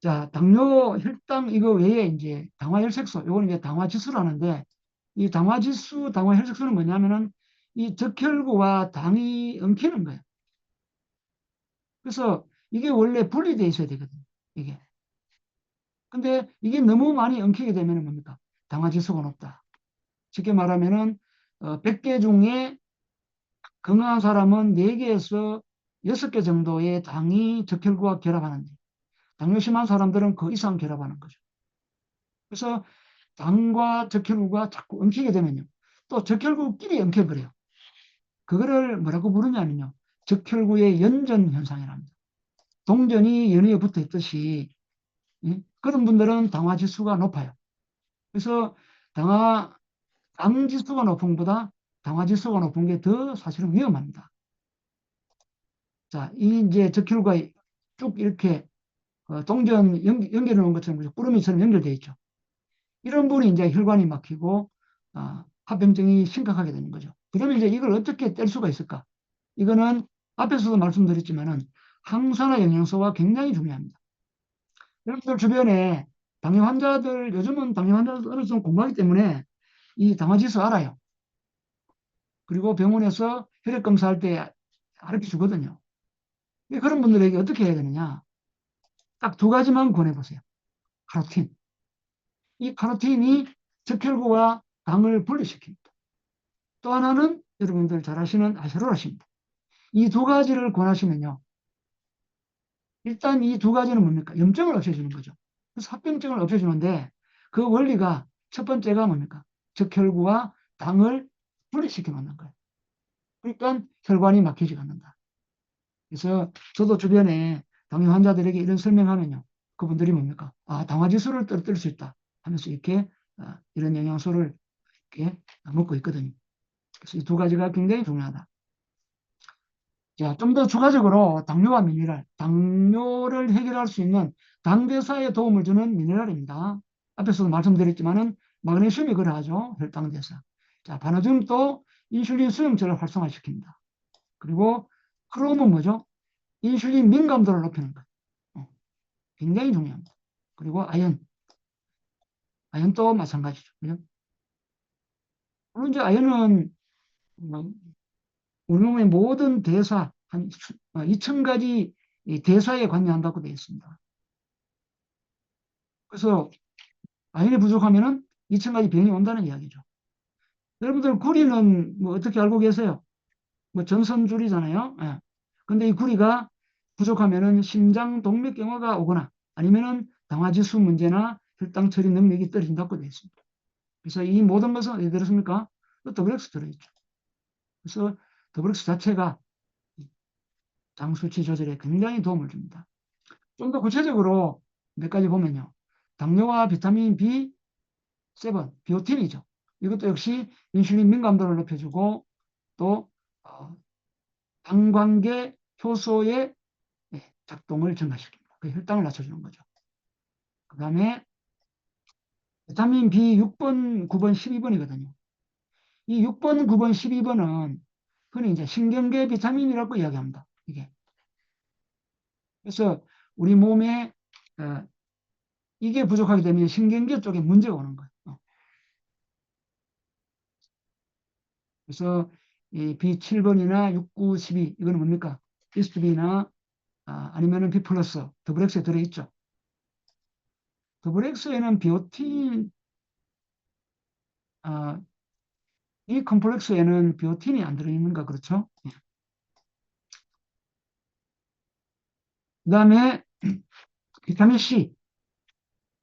자, 당뇨, 혈당 이거 외에 이제 당화혈색소, 요건 이제 당화지수라는데 이 당화지수, 당화혈색소는 뭐냐면은 이 적혈구와 당이 엉키는 거예요. 그래서 이게 원래 분리되어 있어야 되거든요. 이게. 근데 이게 너무 많이 엉키게 되면 뭡니까? 당화지수가 높다. 쉽게 말하면은 100개 중에 건강한 사람은 4개에서 6개 정도의 당이 적혈구와 결합하는데 당뇨 심한 사람들은 그 이상 결합하는 거죠. 그래서 당과 적혈구가 자꾸 엉키게 되면요. 또 적혈구끼리 엉켜버려요. 그거를 뭐라고 부르냐면요. 적혈구의 연전 현상이랍니다. 동전이 연이에 붙어 있듯이 그런 분들은 당화 지수가 높아요. 그래서 당 지수가 높은 것보다 당화 지수가 높은 게 더 사실은 위험합니다. 자, 이 이제 적혈구가 쭉 이렇게 동전 연결해 놓은 것처럼 꾸러미처럼 연결되어 있죠. 이런 분이 이제 혈관이 막히고 합병증이 심각하게 되는 거죠. 그러면 이제 이걸 어떻게 뗄 수가 있을까? 이거는 앞에서도 말씀드렸지만은 항산화 영양소가 굉장히 중요합니다. 여러분들 주변에 당뇨 환자들, 요즘은 당뇨 환자들 어느 정도 공부하기 때문에 이 당화지수 알아요. 그리고 병원에서 혈액 검사할 때 가르쳐 주거든요. 그런 분들에게 어떻게 해야 되느냐? 딱 두 가지만 권해보세요. 카로틴. 이 카로틴이 적혈구와 당을 분리시킵니다. 또 하나는 여러분들 잘 아시는 아세로라십니다. 이 두 가지를 권하시면요. 일단 이 두 가지는 뭡니까? 염증을 없애주는 거죠. 그래서 합병증을 없애주는데 그 원리가 첫 번째가 뭡니까? 적혈구와 당을 분리시켜 놓는 거예요. 그러니까 혈관이 막히지 않는다. 그래서 저도 주변에 당뇨 환자들에게 이런 설명하면요. 그분들이 뭡니까? 당화지수를 떨어뜨릴 수 있다 하면서 이렇게 이런 영양소를 이렇게 먹고 있거든요. 그래서 이 두 가지가 굉장히 중요하다. 자, 좀 더 추가적으로 당뇨와 미네랄, 당뇨를 해결할 수 있는 당대사에 도움을 주는 미네랄입니다. 앞에서도 말씀드렸지만은 마그네슘이 그러하죠. 혈당대사. 자, 바나듐도 인슐린 수용체를 활성화시킵니다. 그리고 크롬은 뭐죠? 인슐린 민감도를 높이는 거예요. 굉장히 중요합니다. 그리고 아연도 마찬가지죠. 그죠? 물론 이제 아연은 우리 몸의 모든 대사, 한 2,000가지 대사에 관여한다고 되어 있습니다. 그래서 아연이 부족하면은 2,000가지 병이 온다는 이야기죠. 여러분들 구리는 뭐 어떻게 알고 계세요? 뭐 전선줄이잖아요. 예. 근데 이 구리가 부족하면은 심장 동맥경화가 오거나 아니면은 당화지수 문제나 혈당 처리 능력이 떨어진다고 되어 있습니다. 그래서 이 모든 것은 어디 들었습니까? 더블엑스 들어있죠. 그래서 더블엑스 자체가 장 수치 조절에 굉장히 도움을 줍니다. 좀 더 구체적으로 몇 가지 보면요. 당뇨와 비타민 B7, 비오틴이죠. 이것도 역시 인슐린 민감도를 높여주고 또 당관계 효소의 작동을 증가시킵니다. 그 혈당을 낮춰주는 거죠. 그 다음에 비타민 B 6번, 9번, 12번이거든요. 이 6번, 9번, 12번은 흔히 이제 신경계 비타민이라고 이야기합니다. 이게. 그래서 우리 몸에 이게 부족하게 되면 신경계 쪽에 문제가 오는 거예요. 그래서 이 B7번이나 6, 9, 12 이거는 뭡니까? 비스트비나 아니면은 B 플러스 더블엑스에 들어있죠. 더블엑스에는 비오틴 이 컴플렉스에는 비오틴이 안 들어있는가 그렇죠? 그 다음에 비타민 C.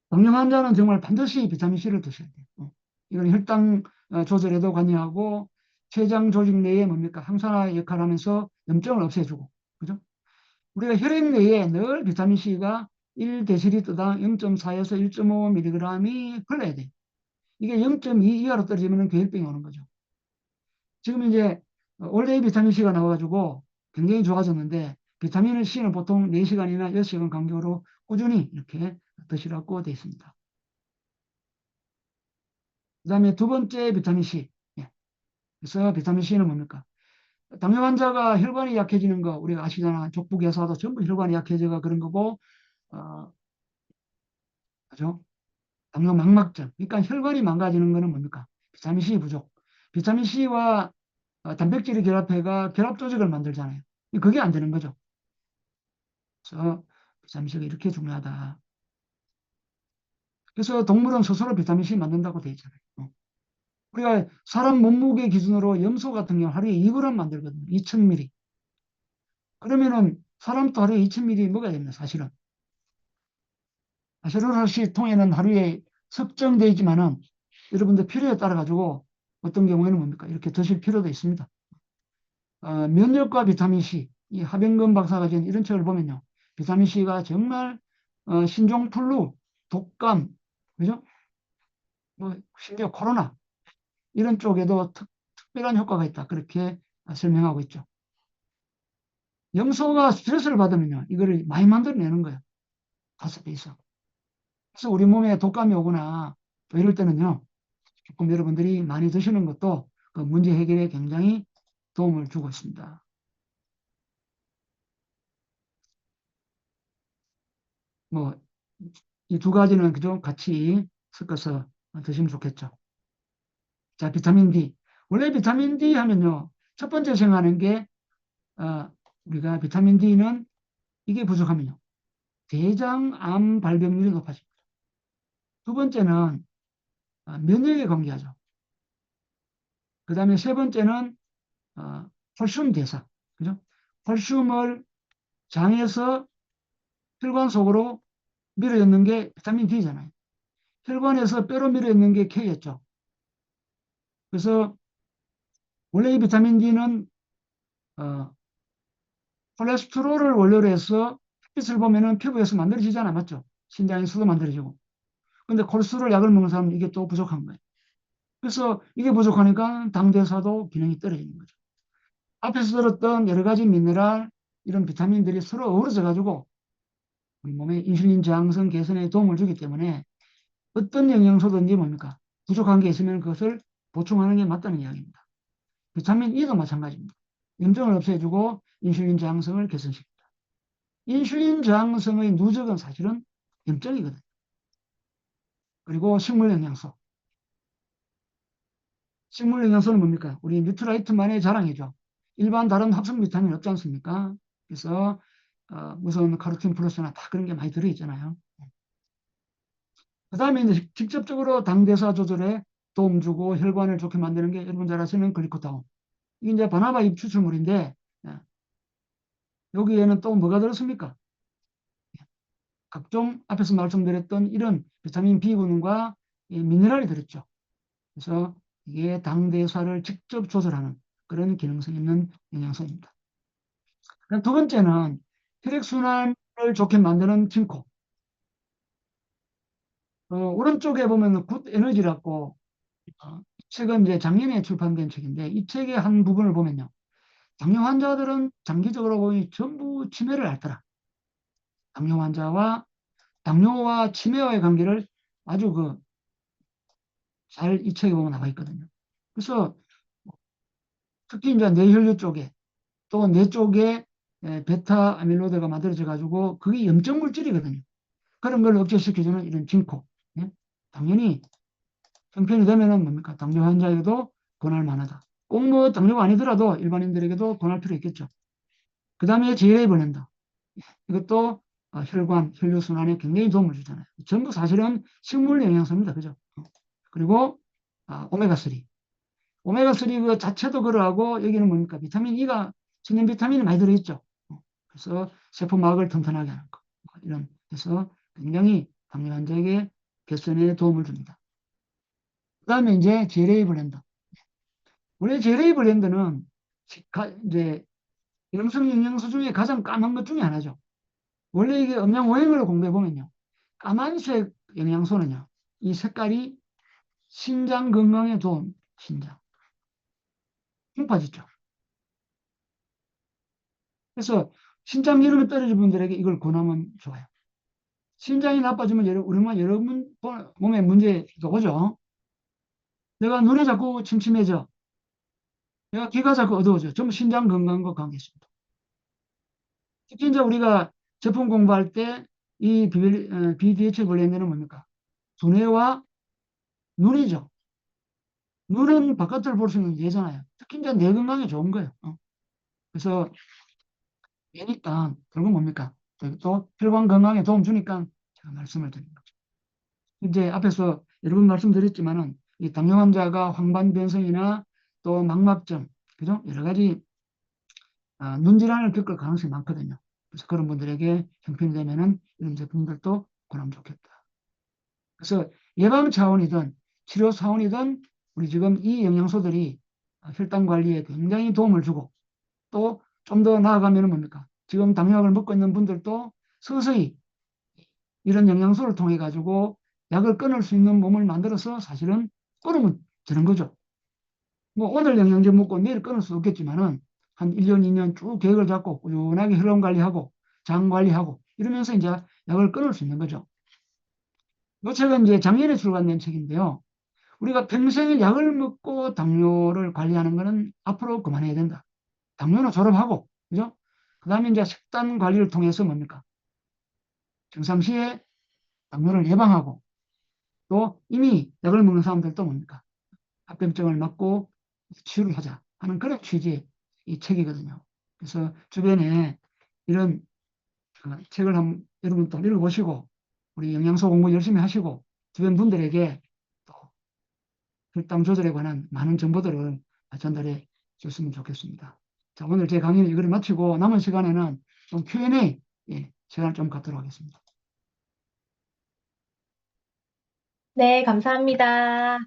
당뇨 환자는 정말 반드시 비타민 C를 드셔야 돼요. 이건 혈당 조절에도 관여하고 췌장 조직 내에 뭡니까? 항산화 역할을 하면서 염증을 없애주고. 그죠? 우리가 혈액 내에 늘 비타민 C가 1데시리터당 0.4에서 1.5mg이 흘러야 돼요. 이게 0.2 이하로 떨어지면 괴혈병이 오는 거죠. 지금 이제 원래 비타민 C가 나와가지고 굉장히 좋아졌는데 비타민 C는 보통 4시간이나 6시간 간격으로 꾸준히 이렇게 드시라고 되어 있습니다. 그 다음에 두 번째 비타민 C. 그래서 비타민 C는 뭡니까? 당뇨 환자가 혈관이 약해지는 거 우리가 아시잖아. 족부개사도 전부 혈관이 약해져가 그런 거고, 그죠? 당뇨 망막증. 그러니까 혈관이 망가지는 거는 뭡니까? 비타민 C 부족. 비타민 C와 단백질이 결합해가 결합 조직을 만들잖아요. 그게 안 되는 거죠. 그래서 비타민 C가 이렇게 중요하다. 그래서 동물은 스스로 비타민 C 만든다고 되어 있잖아요. 우리가 사람 몸무게 기준으로 염소 같은 경우 하루에 2g 만들거든요. 2000ml. 그러면은 사람도 하루에 2000ml 먹어야 됩니다. 사실은. 세로라시 통에는 하루에 석정되어 있지만은 여러분들 필요에 따라 가지고 어떤 경우에는 뭡니까? 이렇게 드실 필요도 있습니다. 면역과 비타민 C, 이 하병근 박사가 지은 이런 책을 보면요. 비타민 C가 정말 신종플루, 독감, 그죠? 뭐 심지어 코로나 이런 쪽에도 특별한 효과가 있다. 그렇게 설명하고 있죠. 염소가 스트레스를 받으면요. 이거를 많이 만들어내는 거예요. 5배 이상. 그래서 우리 몸에 독감이 오거나 또 이럴 때는요. 조금 여러분들이 많이 드시는 것도 그 문제 해결에 굉장히 도움을 주고 있습니다. 뭐, 이 두 가지는 그죠? 같이 섞어서 드시면 좋겠죠. 자, 비타민 D. 원래 비타민 D 하면요. 첫 번째 생각하는 게, 우리가 비타민 D는 이게 부족하면요. 대장암 발병률이 높아집니다. 두 번째는 면역에 관계하죠. 그 다음에 세 번째는 콜슘 대사. 그죠? 콜슘을 장에서 혈관 속으로 밀어넣는 게 비타민 D잖아요. 혈관에서 뼈로 밀어넣는 게 K였죠. 그래서 원래 이 비타민 D는 콜레스테롤을 원료로 해서 햇빛을 보면은 피부에서 만들어지잖아, 맞죠? 신장에서도 만들어지고. 근데 콜레스테롤 약을 먹는 사람은 이게 또 부족한 거예요. 그래서 이게 부족하니까 당대사도 기능이 떨어지는 거죠. 앞에서 들었던 여러 가지 미네랄, 이런 비타민들이 서로 어우러져 가지고 우리 몸의 인슐린 저항성 개선에 도움을 주기 때문에 어떤 영양소든지 뭡니까? 부족한 게 있으면 그것을 보충하는 게 맞다는 이야기입니다. 비타민 E도 마찬가지입니다. 염증을 없애주고 인슐린 저항성을 개선시킵니다. 인슐린 저항성의 누적은 사실은 염증이거든요. 그리고 식물 영양소. 식물 영양소는 뭡니까? 우리 뉴트라이트만의 자랑이죠. 일반 다른 합성 비타민 없지 않습니까? 그래서 무슨 카로틴 플러스나 다 그런 게 많이 들어있잖아요. 그 다음에 이제 직접적으로 당대사 조절에 도움 주고 혈관을 좋게 만드는 게 여러분 잘 아시는 글리코다운. 이게 이제 바나나 잎 추출물인데 여기에는 또 뭐가 들었습니까? 각종 앞에서 말씀드렸던 이런 비타민 B군과 미네랄이 들었죠. 그래서 이게 당대사를 직접 조절하는 그런 기능성 있는 영양소입니다. 두 번째는 혈액순환을 좋게 만드는 징코. 오른쪽에 보면 굿 에너지라고 이 책은 이제 작년에 출판된 책인데 이 책의 한 부분을 보면요. 당뇨 환자들은 장기적으로 보니 전부 치매를 앓더라. 당뇨와 치매와의 관계를 아주 잘 이 책에 보면 나와 있거든요. 그래서 특히 이제 뇌혈류 쪽에 또 뇌 쪽에 베타 아밀로이드가 만들어져 가지고 그게 염증 물질이거든요. 그런 걸 억제시켜주는 이런 징코. 예? 당연히 형편이 되면은 뭡니까? 당뇨 환자에게도 권할 만하다. 꼭 뭐 당뇨가 아니더라도 일반인들에게도 권할 필요 있겠죠. 그 다음에 제이레이 블렌더. 이것도 혈관, 혈류순환에 굉장히 도움을 주잖아요. 전부 사실은 식물 영양소입니다. 그죠? 그리고 오메가3. 오메가3 그 자체도 그러하고 여기는 뭡니까? 비타민 E가 천연 비타민이 많이 들어있죠. 그래서 세포막을 튼튼하게 하는 거. 이런 그래서 굉장히 당뇨 환자에게 개선에 도움을 줍니다. 그 다음에 이제 제레이 블렌더. 원래 제레이 블렌더는 이제 염성 영양소 중에 가장 까만 것 중에 하나죠. 원래 이게 음양 오행을 공부해 보면요. 까만색 영양소는요. 이 색깔이 신장 건강에 도움, 신장. 흉파지죠. 그래서 신장 기름이 떨어진 분들에게 이걸 권하면 좋아요. 신장이 나빠지면 여러분 몸에 문제가 오죠. 내가 눈이 자꾸 침침해져. 내가 귀가 자꾸 어두워져. 전부 신장 건강과 관계 있습니다. 특히 이제 우리가 제품 공부할 때 이 BDH 블렌드는 뭡니까? 두뇌와 눈이죠. 눈은 바깥을 볼 수 있는 예잖아요. 특히 이제 뇌 건강에 좋은 거예요. 그래서 얘니까 결국 뭡니까? 또 혈관 건강에 도움 주니까 제가 말씀을 드린 거죠. 이제 앞에서 여러 번 말씀드렸지만은 이 당뇨 환자가 황반 변성이나 또 망막증, 그죠? 여러 가지 눈 질환을 겪을 가능성이 많거든요. 그래서 그런 분들에게 형편이 되면은 이런 제품들도 권하면 좋겠다. 그래서 예방 차원이든 치료 차원이든 우리 지금 이 영양소들이 혈당 관리에 굉장히 도움을 주고 또 좀 더 나아가면은 뭡니까? 지금 당뇨약을 먹고 있는 분들도 서서히 이런 영양소를 통해 가지고 약을 끊을 수 있는 몸을 만들어서 사실은 끊으면 되는 거죠. 뭐 오늘 영양제 먹고 내일 끊을 수 없겠지만은 한 1년, 2년 쭉 계획을 잡고 꾸준하게 혈압 관리하고 장 관리하고 이러면서 이제 약을 끊을 수 있는 거죠. 이 책은 이제 작년에 출간된 책인데요. 우리가 평생 약을 먹고 당뇨를 관리하는 거는 앞으로 그만해야 된다. 당뇨는 졸업하고, 그죠? 그 다음에 이제 식단 관리를 통해서 뭡니까? 평상시에 당뇨를 예방하고 또 이미 약을 먹는 사람들도 뭡니까? 합병증을 막고 치료를 하자 하는 그런 취지의 이 책이거든요. 그래서 주변에 이런 책을 한번 여러분 또 읽어보시고 우리 영양소 공부 열심히 하시고 주변 분들에게 또 혈당 조절에 관한 많은 정보들을 전달해 줬으면 좋겠습니다. 자, 오늘 제 강의는 이걸 마치고 남은 시간에는 좀 Q&A 시간을 좀 갖도록 하겠습니다. 네, 감사합니다.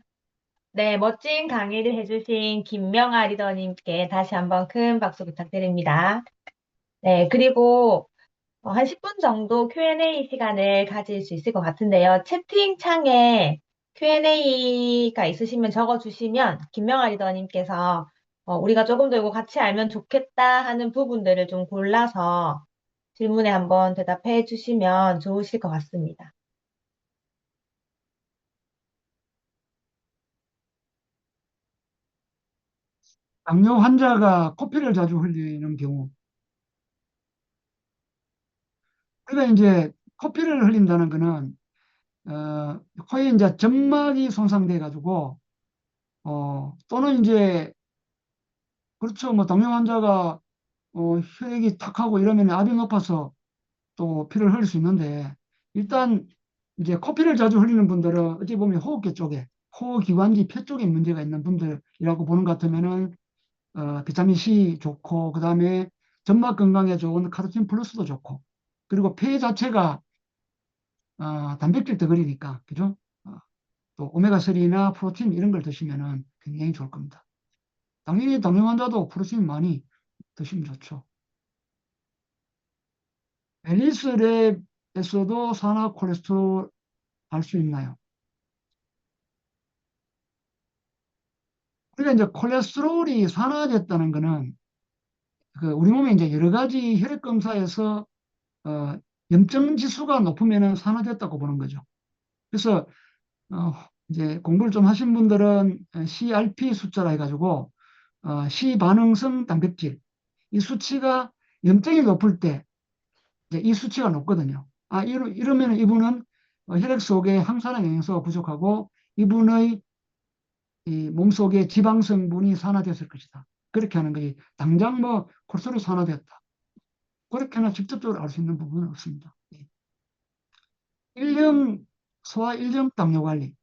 네, 멋진 강의를 해주신 김명아 리더님께 다시 한번 큰 박수 부탁드립니다. 네, 그리고 한 10분 정도 Q&A 시간을 가질 수 있을 것 같은데요. 채팅창에 Q&A가 있으시면 적어주시면 김명아 리더님께서 우리가 조금 더 이거 같이 알면 좋겠다 하는 부분들을 좀 골라서 질문에 한번 대답해 주시면 좋으실 것 같습니다. 당뇨 환자가 코피를 자주 흘리는 경우, 그러니까 이제 코피를 흘린다는 거는 코에 이제 점막이 손상돼 가지고 또는 이제 그렇죠. 뭐 당뇨 환자가 혈액이 탁하고 이러면 압이 높아서 또 피를 흘릴 수 있는데, 일단 이제 코피를 자주 흘리는 분들은 어찌 보면 호흡기 쪽에, 호기관지 폐 쪽에 문제가 있는 분들이라고 보는 것 같으면은 비타민 C 좋고, 그다음에 점막 건강에 좋은 카로틴 플러스도 좋고, 그리고 폐 자체가 단백질 덩어리니까, 그죠? 어, 또 오메가3나 프로틴 이런 걸 드시면은 굉장히 좋을 겁니다. 당연히 당뇨 환자도 프로틴 많이 드시면 좋죠. 앨리스랩에서도 산화 콜레스테롤 알 수 있나요? 그러니까 이제 콜레스테롤이 산화됐다는 거는 그 우리 몸에 이제 여러 가지 혈액 검사에서 어, 염증 지수가 높으면은 산화됐다고 보는 거죠. 그래서 어, 이제 공부를 좀 하신 분들은 CRP 숫자라 해가지고 시반응성 단백질, 이 수치가 염증이 높을 때 이제 이 수치가 높거든요. 이러면 이분은 혈액 속에 항산화 영양소가 부족하고 이분의 이 몸속에 지방 성분이 산화됐을 것이다. 그렇게 하는 거지. 당장 뭐 콜레스테롤이 산화됐다. 그렇게나 직접적으로 알 수 있는 부분은 없습니다. 예. 일형 소아 일형 당뇨 관리.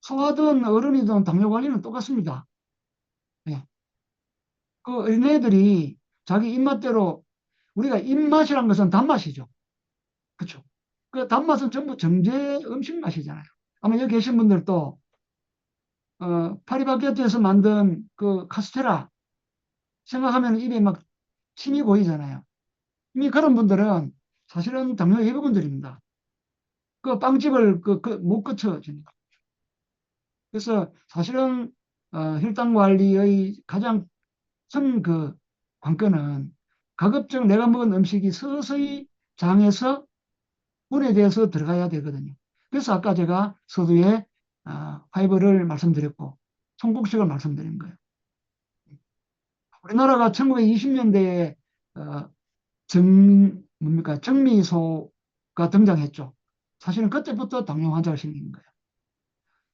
소아든 어른이든 당뇨 관리는 똑같습니다. 예. 그 어린애들이 자기 입맛대로, 우리가 입맛이란 것은 단맛이죠. 그렇죠? 그 단맛은 전부 정제 음식 맛이잖아요. 아마 여기 계신 분들도 파리바게뜨에서 만든 그 카스테라 생각하면 입에 막 침이 고이잖아요. 이미 그런 분들은 사실은 당뇨 예비군들입니다. 그 빵집을 못 거쳐줍니다. 그래서 사실은 혈당 관리의 가장 큰 그 관건은 가급적 내가 먹은 음식이 서서히 장에서 분해돼서 들어가야 되거든요. 그래서 아까 제가 서두에 파이버를 말씀드렸고 송국식을 말씀드린 거예요. 우리나라가 1920년대에 뭡니까 정미소가 등장했죠. 사실은 그때부터 당뇨 환자가 생긴 거예요.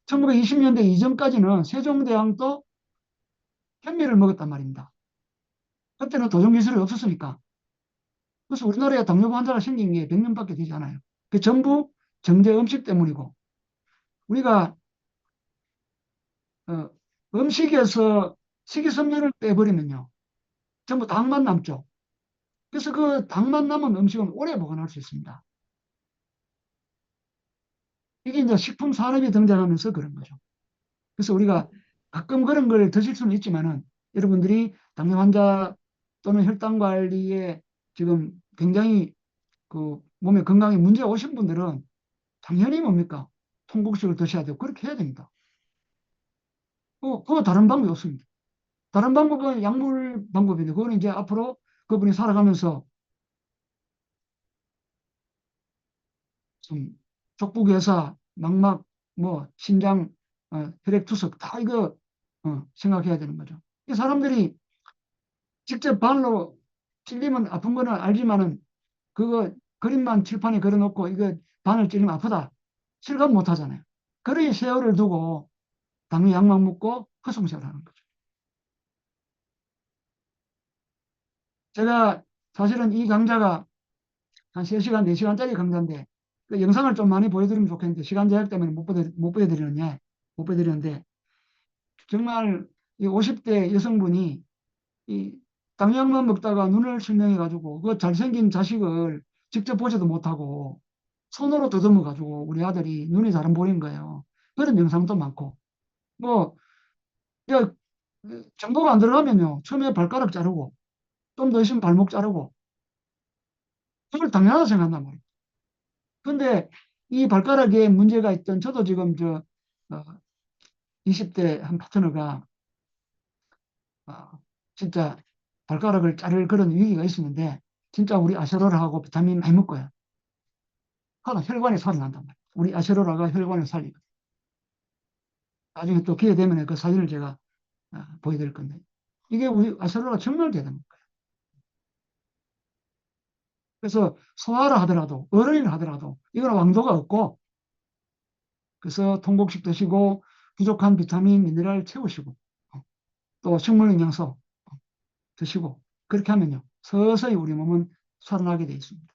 1920년대 이전까지는 세종대왕도 현미를 먹었단 말입니다. 그때는 도정기술이 없었으니까. 그래서 우리나라에 당뇨 환자가 생긴 게 100년밖에 되지 않아요. 그 전부 정제 음식 때문이고, 우리가 어, 음식에서 식이섬유를 빼버리면요, 전부 당만 남죠. 그래서 그 당만 남은 음식은 오래 보관할 수 있습니다. 이게 이제 식품 산업이 등장하면서 그런 거죠. 그래서 우리가 가끔 그런 걸 드실 수는 있지만은, 여러분들이 당뇨 환자 또는 혈당 관리에 지금 굉장히 그 몸에 건강에 문제 오신 분들은 당연히 뭡니까? 통곡식을 드셔야 되고 그렇게 해야 됩니다. 그거 다른 방법이 없습니다. 다른 방법은 약물 방법인데, 그거는 이제 앞으로 그분이 살아가면서 좀 족부괴사, 망막, 뭐 심장, 혈액투석 다 이거 생각해야 되는 거죠. 이 사람들이 직접 발로 찔리면 아픈 거는 알지만은 그거 그림만 칠판에 걸어놓고 이거 바늘 찔리면 아프다 실감 못 하잖아요. 그러니 세월을 두고 당뇨 약만 먹고 허송세월 하는 거죠. 제가 사실은 이 강좌가 한 3시간, 4시간짜리 강좌인데 그 영상을 좀 많이 보여드리면 좋겠는데 시간 제약 때문에 못 보여드리는데 정말 이 50대 여성분이 이 당약만 먹다가 눈을 실명해가지고 그 잘생긴 자식을 직접 보지도 못하고 손으로 더듬어가지고 우리 아들이 눈이 잘 안 보이는 거예요. 그런 영상도 많고 뭐 야, 정보가 안 들어가면요 처음에 발가락 자르고 좀 더 있으면 발목 자르고 그걸 당연하다 생각한단 말이에요. 근데 이 발가락에 문제가 있던 저도 지금 20대 한 파트너가 진짜 발가락을 자를 그런 위기가 있었는데 진짜 우리 아세로라하고 비타민 많이 먹고요. 하나 혈관이 살아난단 말이에요. 우리 아세로라가 혈관을 살리거든요. 나중에 또 기회 되면 그 사진을 제가 보여드릴 건데 이게 우리 아세로라가 정말 대단한 거예요. 그래서 소화를 하더라도 어른이라 하더라도 이거는 왕도가 없고, 그래서 통곡식 드시고 부족한 비타민, 미네랄 채우시고 또 식물 영양소 드시고 그렇게 하면요 서서히 우리 몸은 살아나게 되어 있습니다.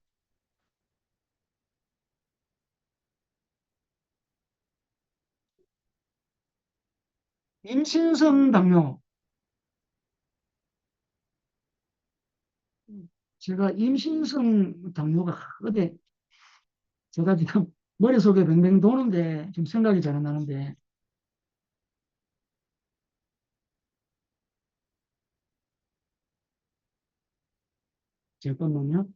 임신성 당뇨. 제가 임신성 당뇨가 어디 제가 지금 머릿속에 뱅뱅 도는데 지금 생각이 잘 안 나는데, 잠깐만요.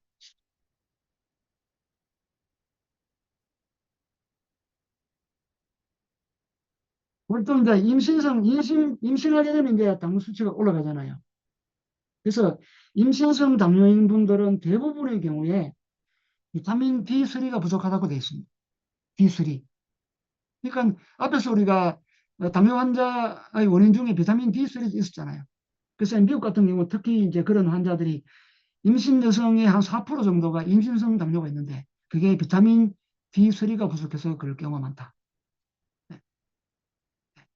보통 이제 임신하게 되면 이제 당뇨 수치가 올라가잖아요. 그래서 임신성 당뇨인 분들은 대부분의 경우에 비타민 D3가 부족하다고 되어 있습니다. D3. 그러니까 앞에서 우리가 당뇨 환자의 원인 중에 비타민 D3도 있었잖아요. 그래서 미국 같은 경우 특히 이제 그런 환자들이 임신 여성의 한 4% 정도가 임신성 당뇨가 있는데 그게 비타민 D3가 부족해서 그럴 경우가 많다. 네.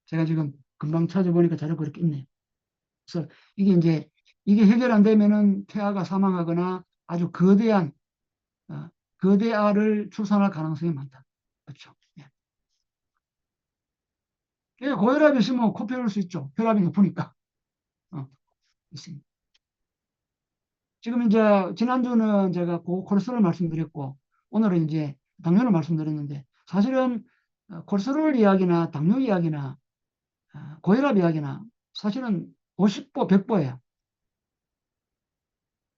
제가 지금 금방 찾아보니까 자료가 그렇게 있네요. 그래서 이게 이제 이게 해결 안 되면은 태아가 사망하거나 아주 거대한 거대아를 출산할 가능성이 많다. 그렇죠. 예. 예, 고혈압이 있으면 코피 흘릴 수 있죠. 혈압이 높으니까. 있습니다. 지금 이제 지난주는 제가 콜레스테롤 말씀드렸고 오늘은 이제 당뇨를 말씀드렸는데, 사실은 콜레스테롤 이야기나 당뇨 이야기나 고혈압 이야기나 사실은 50보 100보예요.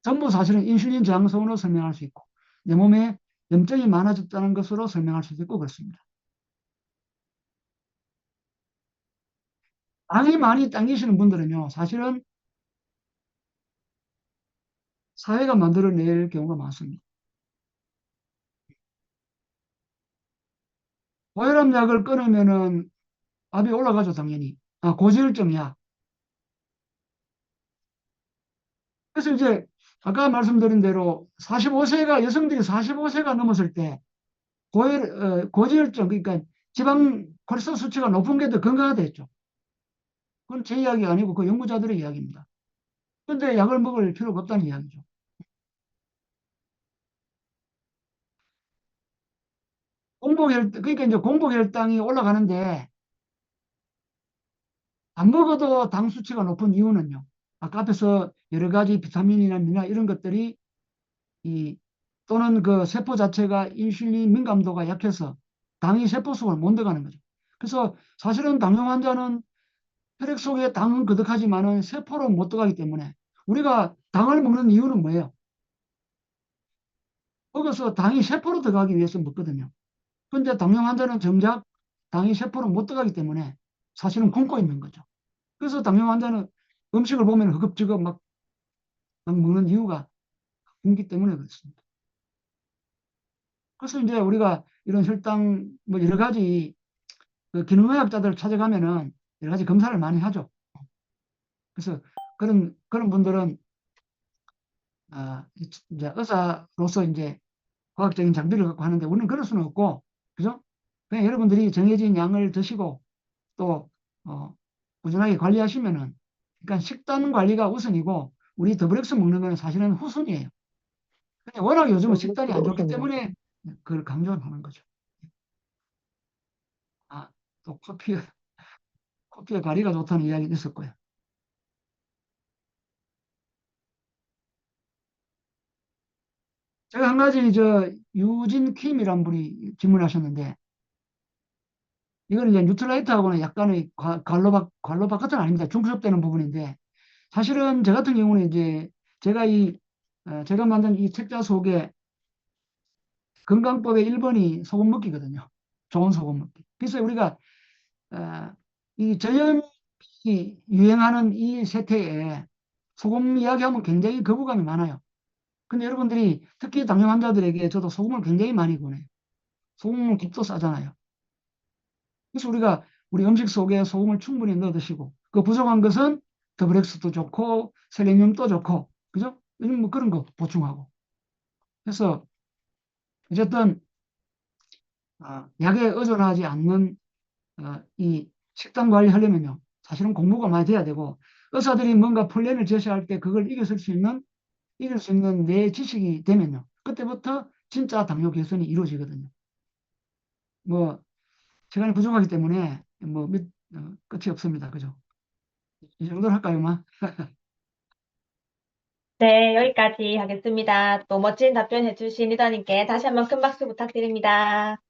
전부 사실은 인슐린 저항성으로 설명할 수 있고 내 몸에 염증이 많아졌다는 것으로 설명할 수도 있고 그렇습니다. 당이 많이 당기시는 분들은요 사실은 사회가 만들어낼 경우가 많습니다. 고혈압 약을 끊으면은 압이 올라가죠, 당연히. 고지혈증 약. 그래서 이제 아까 말씀드린 대로 45세가 여성들이 45세가 넘었을 때 고지혈증, 그러니까 지방 콜레스테롤 수치가 높은 게 더 건강하다 했죠. 그건 제 이야기가 아니고 그 연구자들의 이야기입니다. 그런데 약을 먹을 필요가 없다는 이야기죠. 그러니까 이제 공복혈당이 올라가는데 안 먹어도 당 수치가 높은 이유는요. 아까 앞에서 여러 가지 비타민이나 미네랄 이런 것들이 이 또는 그 세포 자체가 인슐린 민감도가 약해서 당이 세포 속을 못 들어가는 거죠. 그래서 사실은 당뇨 환자는 혈액 속에 당은 그득하지만은 세포로 못 들어가기 때문에 우리가 당을 먹는 이유는 뭐예요? 먹어서 당이 세포로 들어가기 위해서 먹거든요. 그런데 당뇨 환자는 정작 당이 세포로 못 들어가기 때문에 사실은 굶고 있는 거죠. 그래서 당뇨 환자는 음식을 보면 허겁지겁 막 먹는 이유가 굶기 때문에 그렇습니다. 그래서 이제 우리가 이런 혈당 뭐 여러 가지 그 기능의학자들 찾아가면은 여러 가지 검사를 많이 하죠. 그래서 그런 분들은 이제 의사로서 이제 과학적인 장비를 갖고 하는데 우리는 그럴 수는 없고, 그죠? 그냥 여러분들이 정해진 양을 드시고 또 꾸준하게 관리하시면은, 그러니까 식단 관리가 우선이고 우리 더블엑스 먹는 거는 사실은 후순이에요. 근데 워낙 요즘은 식단이 안 좋기 때문에 그걸 강조하는 거죠. 또 커피에 가리가 좋다는 이야기도 있었고요. 제가 한 가지 유진 킴이란 분이 질문하셨는데, 이거는 이제 뉴트라이트하고는 약간의 관로 바깥은 아닙니다. 중첩되는 부분인데, 사실은 저 같은 경우는 이제 제가 만든 이 책자 속에 건강법의 1번이 소금 먹기거든요. 좋은 소금 먹기. 그래서 우리가 이 저염이 유행하는 이 세태에 소금 이야기하면 굉장히 거부감이 많아요. 근데 여러분들이 특히 당뇨 환자들에게 저도 소금을 굉장히 많이 권해요. 소금은 곱도 싸잖아요. 그래서 우리 음식 속에 소금을 충분히 넣어 드시고, 그 부족한 것은 더블엑스도 좋고 셀레늄도 좋고 그죠? 요즘 뭐 그런 거 보충하고. 그래서 어쨌든 약에 의존하지 않는 이 식단 관리하려면요. 사실은 공부가 많이 돼야 되고 의사들이 뭔가 플랜을 제시할 때 그걸 이길 수 있는 내 지식이 되면요. 그때부터 진짜 당뇨 개선이 이루어지거든요. 뭐 시간이 부족하기 때문에 뭐 끝이 없습니다. 그죠? 이 정도로 할까요, 마? 네, 여기까지 하겠습니다. 또 멋진 답변 해주신 리더님께 다시 한번 큰 박수 부탁드립니다.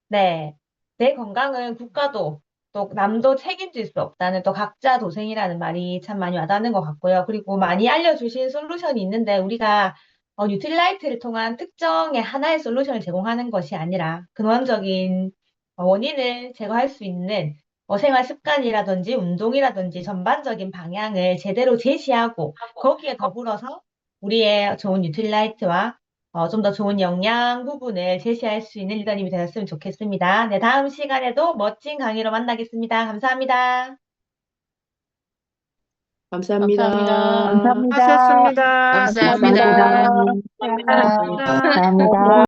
네. 내 건강은 국가도 또 남도 책임질 수 없다는 또 각자 도생이라는 말이 참 많이 와닿는 것 같고요. 그리고 많이 알려주신 솔루션이 있는데 우리가 뉴트리라이트를 통한 특정의 하나의 솔루션을 제공하는 것이 아니라 근원적인 원인을 제거할 수 있는 생활 습관이라든지 운동이라든지 전반적인 방향을 제대로 제시하고 거기에 더불어서 우리의 좋은 뉴트리라이트와 좀 더 좋은 영양 부분을 제시할 수 있는 리더님이 되었으면 좋겠습니다. 네, 다음 시간에도 멋진 강의로 만나겠습니다. 감사합니다. 감사합니다. 감사합니다. 감사합니다. 감사합니다. 수고하셨습니다. 감사합니다. 감사합니다.